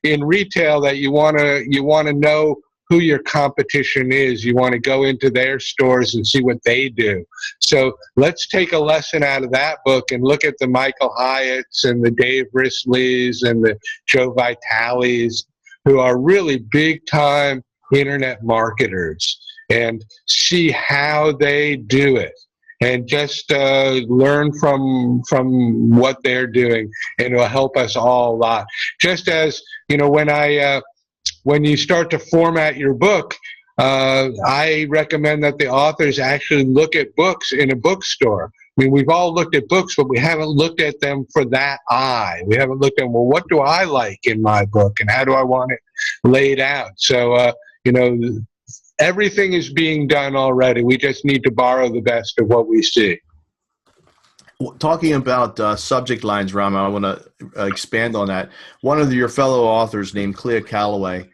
in retail that you want to know who your competition is. You want to go into their stores and see what they do. So let's take a lesson out of that book and look at the Michael Hyatts and the Dave Risleys and the Joe Vitalis, who are really big-time internet marketers, and see how they do it. and just learn from what they're doing, and it'll help us all a lot. Just as when you start to format your book, I recommend that the authors actually look at books in a bookstore. I mean, we've all looked at books, but we haven't looked at them for that eye. We haven't looked at, well, what do I like in my book, and how do I want it laid out? So, everything is being done already. We just need to borrow the best of what we see. Talking about subject lines, Rama, I want to expand on that. One of your fellow authors named Clea Calloway,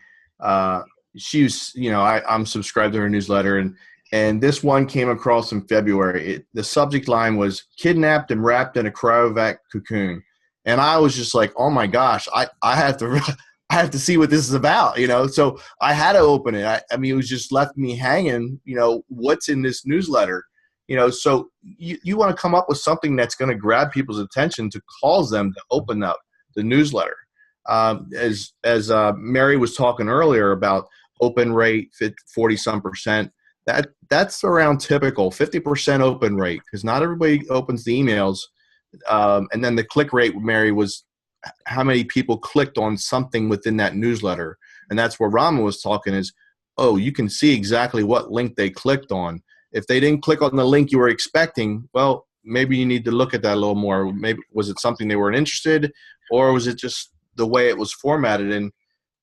she's, I'm subscribed to her newsletter, and this one came across in February. The subject line was kidnapped and wrapped in a cryovac cocoon. And I was just like, oh my gosh, I have to see what this is about, So I had to open it. I mean, it was just left me hanging, what's in this newsletter, so you want to come up with something that's going to grab people's attention to cause them to open up the newsletter. As Mary was talking earlier about open rate, 40-some%, that's around typical, 50% open rate, because not everybody opens the emails. And then the click rate, Mary, was how many people clicked on something within that newsletter. And that's where Rama was talking is, you can see exactly what link they clicked on. If they didn't click on the link you were expecting, well, maybe you need to look at that a little more. Maybe was it something they weren't interested, or was it just the way it was formatted?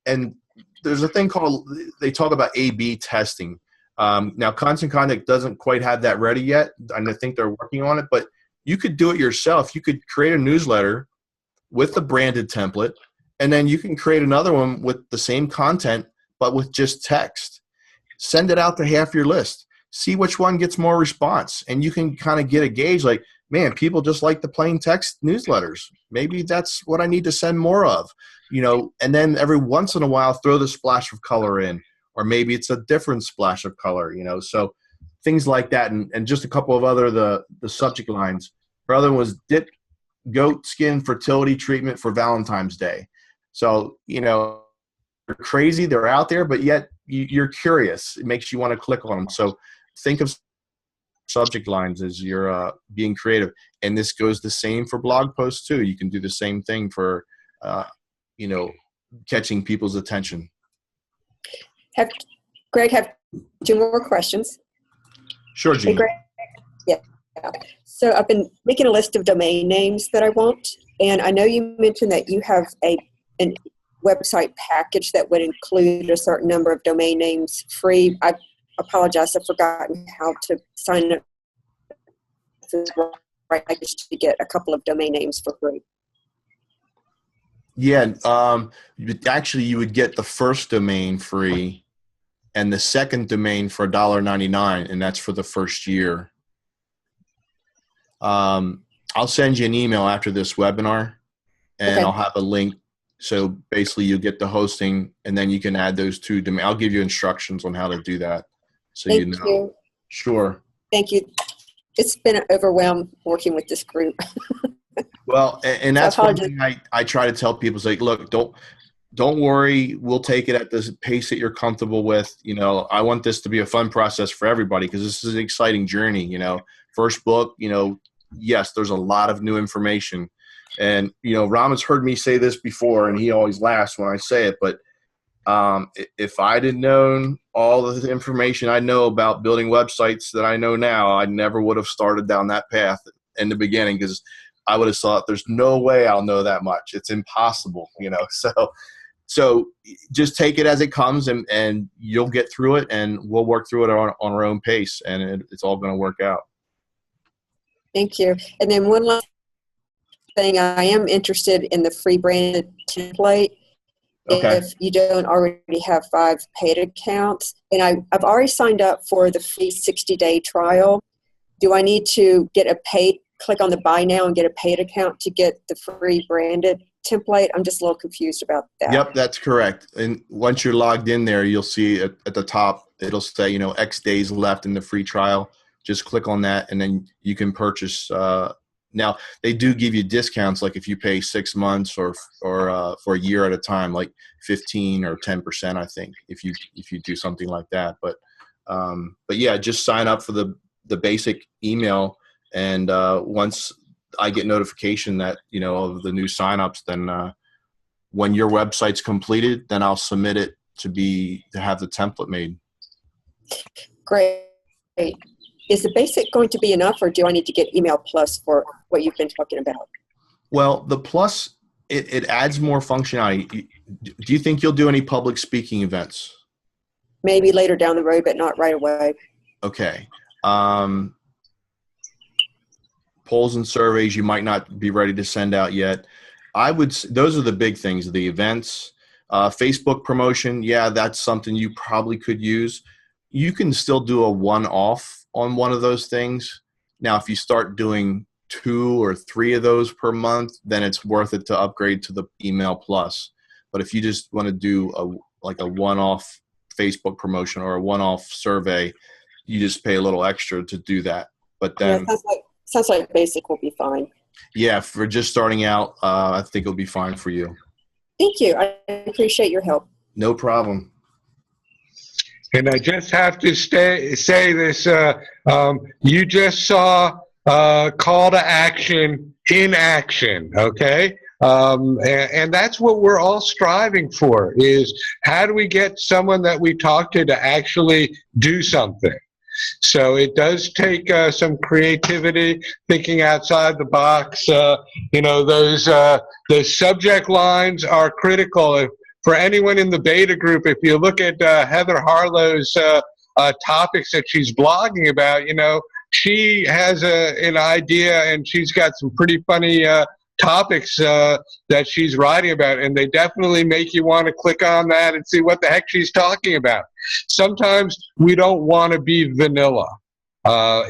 And there's a thing called, they talk about A/B testing. Now, Constant Contact doesn't quite have that ready yet, and I think they're working on it, but you could do it yourself. You could create a newsletter with the branded template, and then you can create another one with the same content, but with just text. Send it out to half your list. See which one gets more response, and you can kind of get a gauge like, man, people just like the plain text newsletters. Maybe that's what I need to send more of, and then every once in a while, throw the splash of color in, or maybe it's a different splash of color, so things like that. And just a couple of other, the subject lines. Her other one was dip goat skin fertility treatment for Valentine's Day. So, they're crazy, they're out there, but yet you're curious. It makes you want to click on them. So think of subject lines as you're being creative. And this goes the same for blog posts too. You can do the same thing for, catching people's attention. Greg, have 2 more questions. Sure, Jean. Hey, Greg. Yeah. So I've been making a list of domain names that I want, and I know you mentioned that you have an website package that would include a certain number of domain names free. I apologize, I've forgotten how to sign up for the right package to get a couple of domain names for free. Yeah, actually, you would get the first domain free, and the second domain for $1.99, and that's for the first year. I'll send you an email after this webinar, and I'll have a link. So basically, you get the hosting, and then you can add those 2 domains. I'll give you instructions on how to do that, so Thank you. Sure. Thank you. It's been overwhelmed working with this group. Well, and that's one thing I try to tell people is like, look, don't worry. We'll take it at the pace that you're comfortable with. I want this to be a fun process for everybody because this is an exciting journey. First book, yes, there's a lot of new information. And, Rama's heard me say this before, and he always laughs when I say it. But if I'd have known all of the information I know about building websites that I know now, I never would have started down that path in the beginning because I would have thought there's no way I'll know that much. It's impossible, So just take it as it comes, and you'll get through it, and we'll work through it on our own pace, and it's all going to work out. Thank you. And then one last thing, I am interested in the free branded template. Okay. If you don't already have 5 paid accounts, and I've already signed up for the free 60-day trial. Do I need to click on the buy now and get a paid account to get the free branded template? I'm just a little confused about that. Yep, that's correct. And once you're logged in there, you'll see at the top, it'll say, X days left in the free trial. Just click on that, and then you can purchase. Now, they do give you discounts, like if you pay 6 months or for a year at a time, like 15 or 10%, I think, if you do something like that. But yeah, just sign up for the the basic email, and once I get notification that, you know, of the new signups, then when your website's completed, then I'll submit it to have the template made. Great. Is the basic going to be enough, or do I need to get Email Plus for what you've been talking about? Well, the Plus, it adds more functionality. Do you think you'll do any public speaking events? Maybe later down the road, but not right away. Okay. Polls and surveys you might not be ready to send out yet. Those are the big things, the events. Facebook promotion, yeah, that's something you probably could use. You can still do a one-off on one of those things. Now, if you start doing 2 or 3 of those per month, then it's worth it to upgrade to the Email Plus. But if you just want to do a one-off Facebook promotion or a one-off survey, you just pay a little extra to do that. But then, yeah, sounds like basic will be fine. Yeah, for just starting out, I think it'll be fine for you. Thank you. I appreciate your help. No problem. And I just have to say this, you just saw call to action in action, okay? And that's what we're all striving for, is how do we get someone that we talk to actually do something? So it does take some creativity, thinking outside the box. You know, those subject lines are critical. For anyone in the beta group, if you look at Heather Harlow's topics that she's blogging about, you know, she has an idea, and she's got some pretty funny topics that she's writing about, and they definitely make you want to click on that and see what the heck she's talking about. Sometimes we don't want to be vanilla,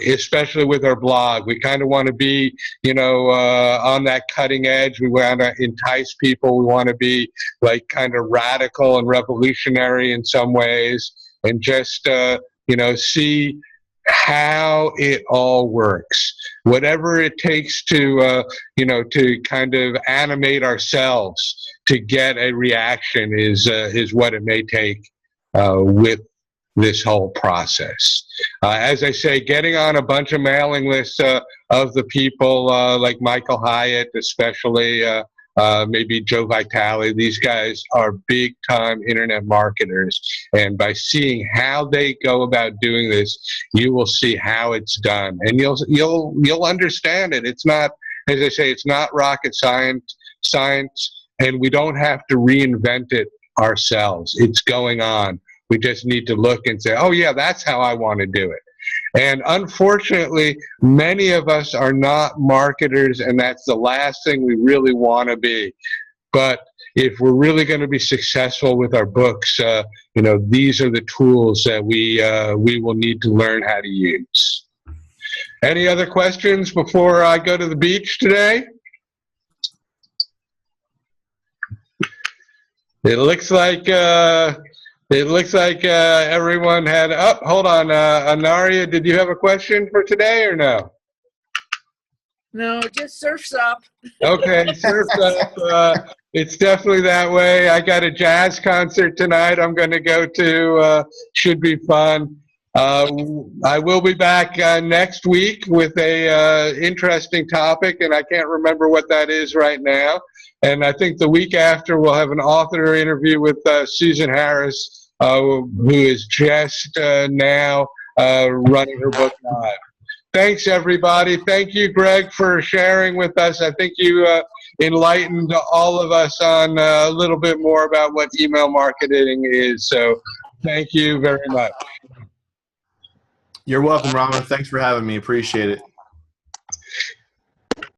especially with our blog. We kind of want to be, you know, on that cutting edge. We want to entice people. We want to be like kind of radical and revolutionary in some ways, and just, you know, see how it all works. Whatever it takes to, you know, to kind of animate ourselves to get a reaction is what it may take with this whole process. As I say, getting on a bunch of mailing lists of the people like Michael Hyatt, especially maybe Joe Vitale. These guys are big-time internet marketers, and by seeing how they go about doing this, you will see how it's done, and you'll understand it. It's not, as I say, it's not rocket science, and we don't have to reinvent it ourselves. It's going on. We just need to look and say, oh yeah, that's how I want to do it. And unfortunately, many of us are not marketers, and that's the last thing we really want to be. But if we're really going to be successful with our books, you know, these are the tools that we will need to learn how to use. Any other questions before I go to the beach today? It looks like everyone had. Oh, hold on, Anaria, did you have a question for today or no? No, just surf's up. Okay, surf's up. It's definitely that way. I got a jazz concert tonight I'm going to go to. Should be fun. I will be back next week with a interesting topic, and I can't remember what that is right now. And I think the week after we'll have an author interview with Susan Harris, who is just now running her book live. Thanks, everybody. Thank you, Greg, for sharing with us. I think you enlightened all of us on a little bit more about what email marketing is. So thank you very much. You're welcome, Rama. Thanks for having me. Appreciate it.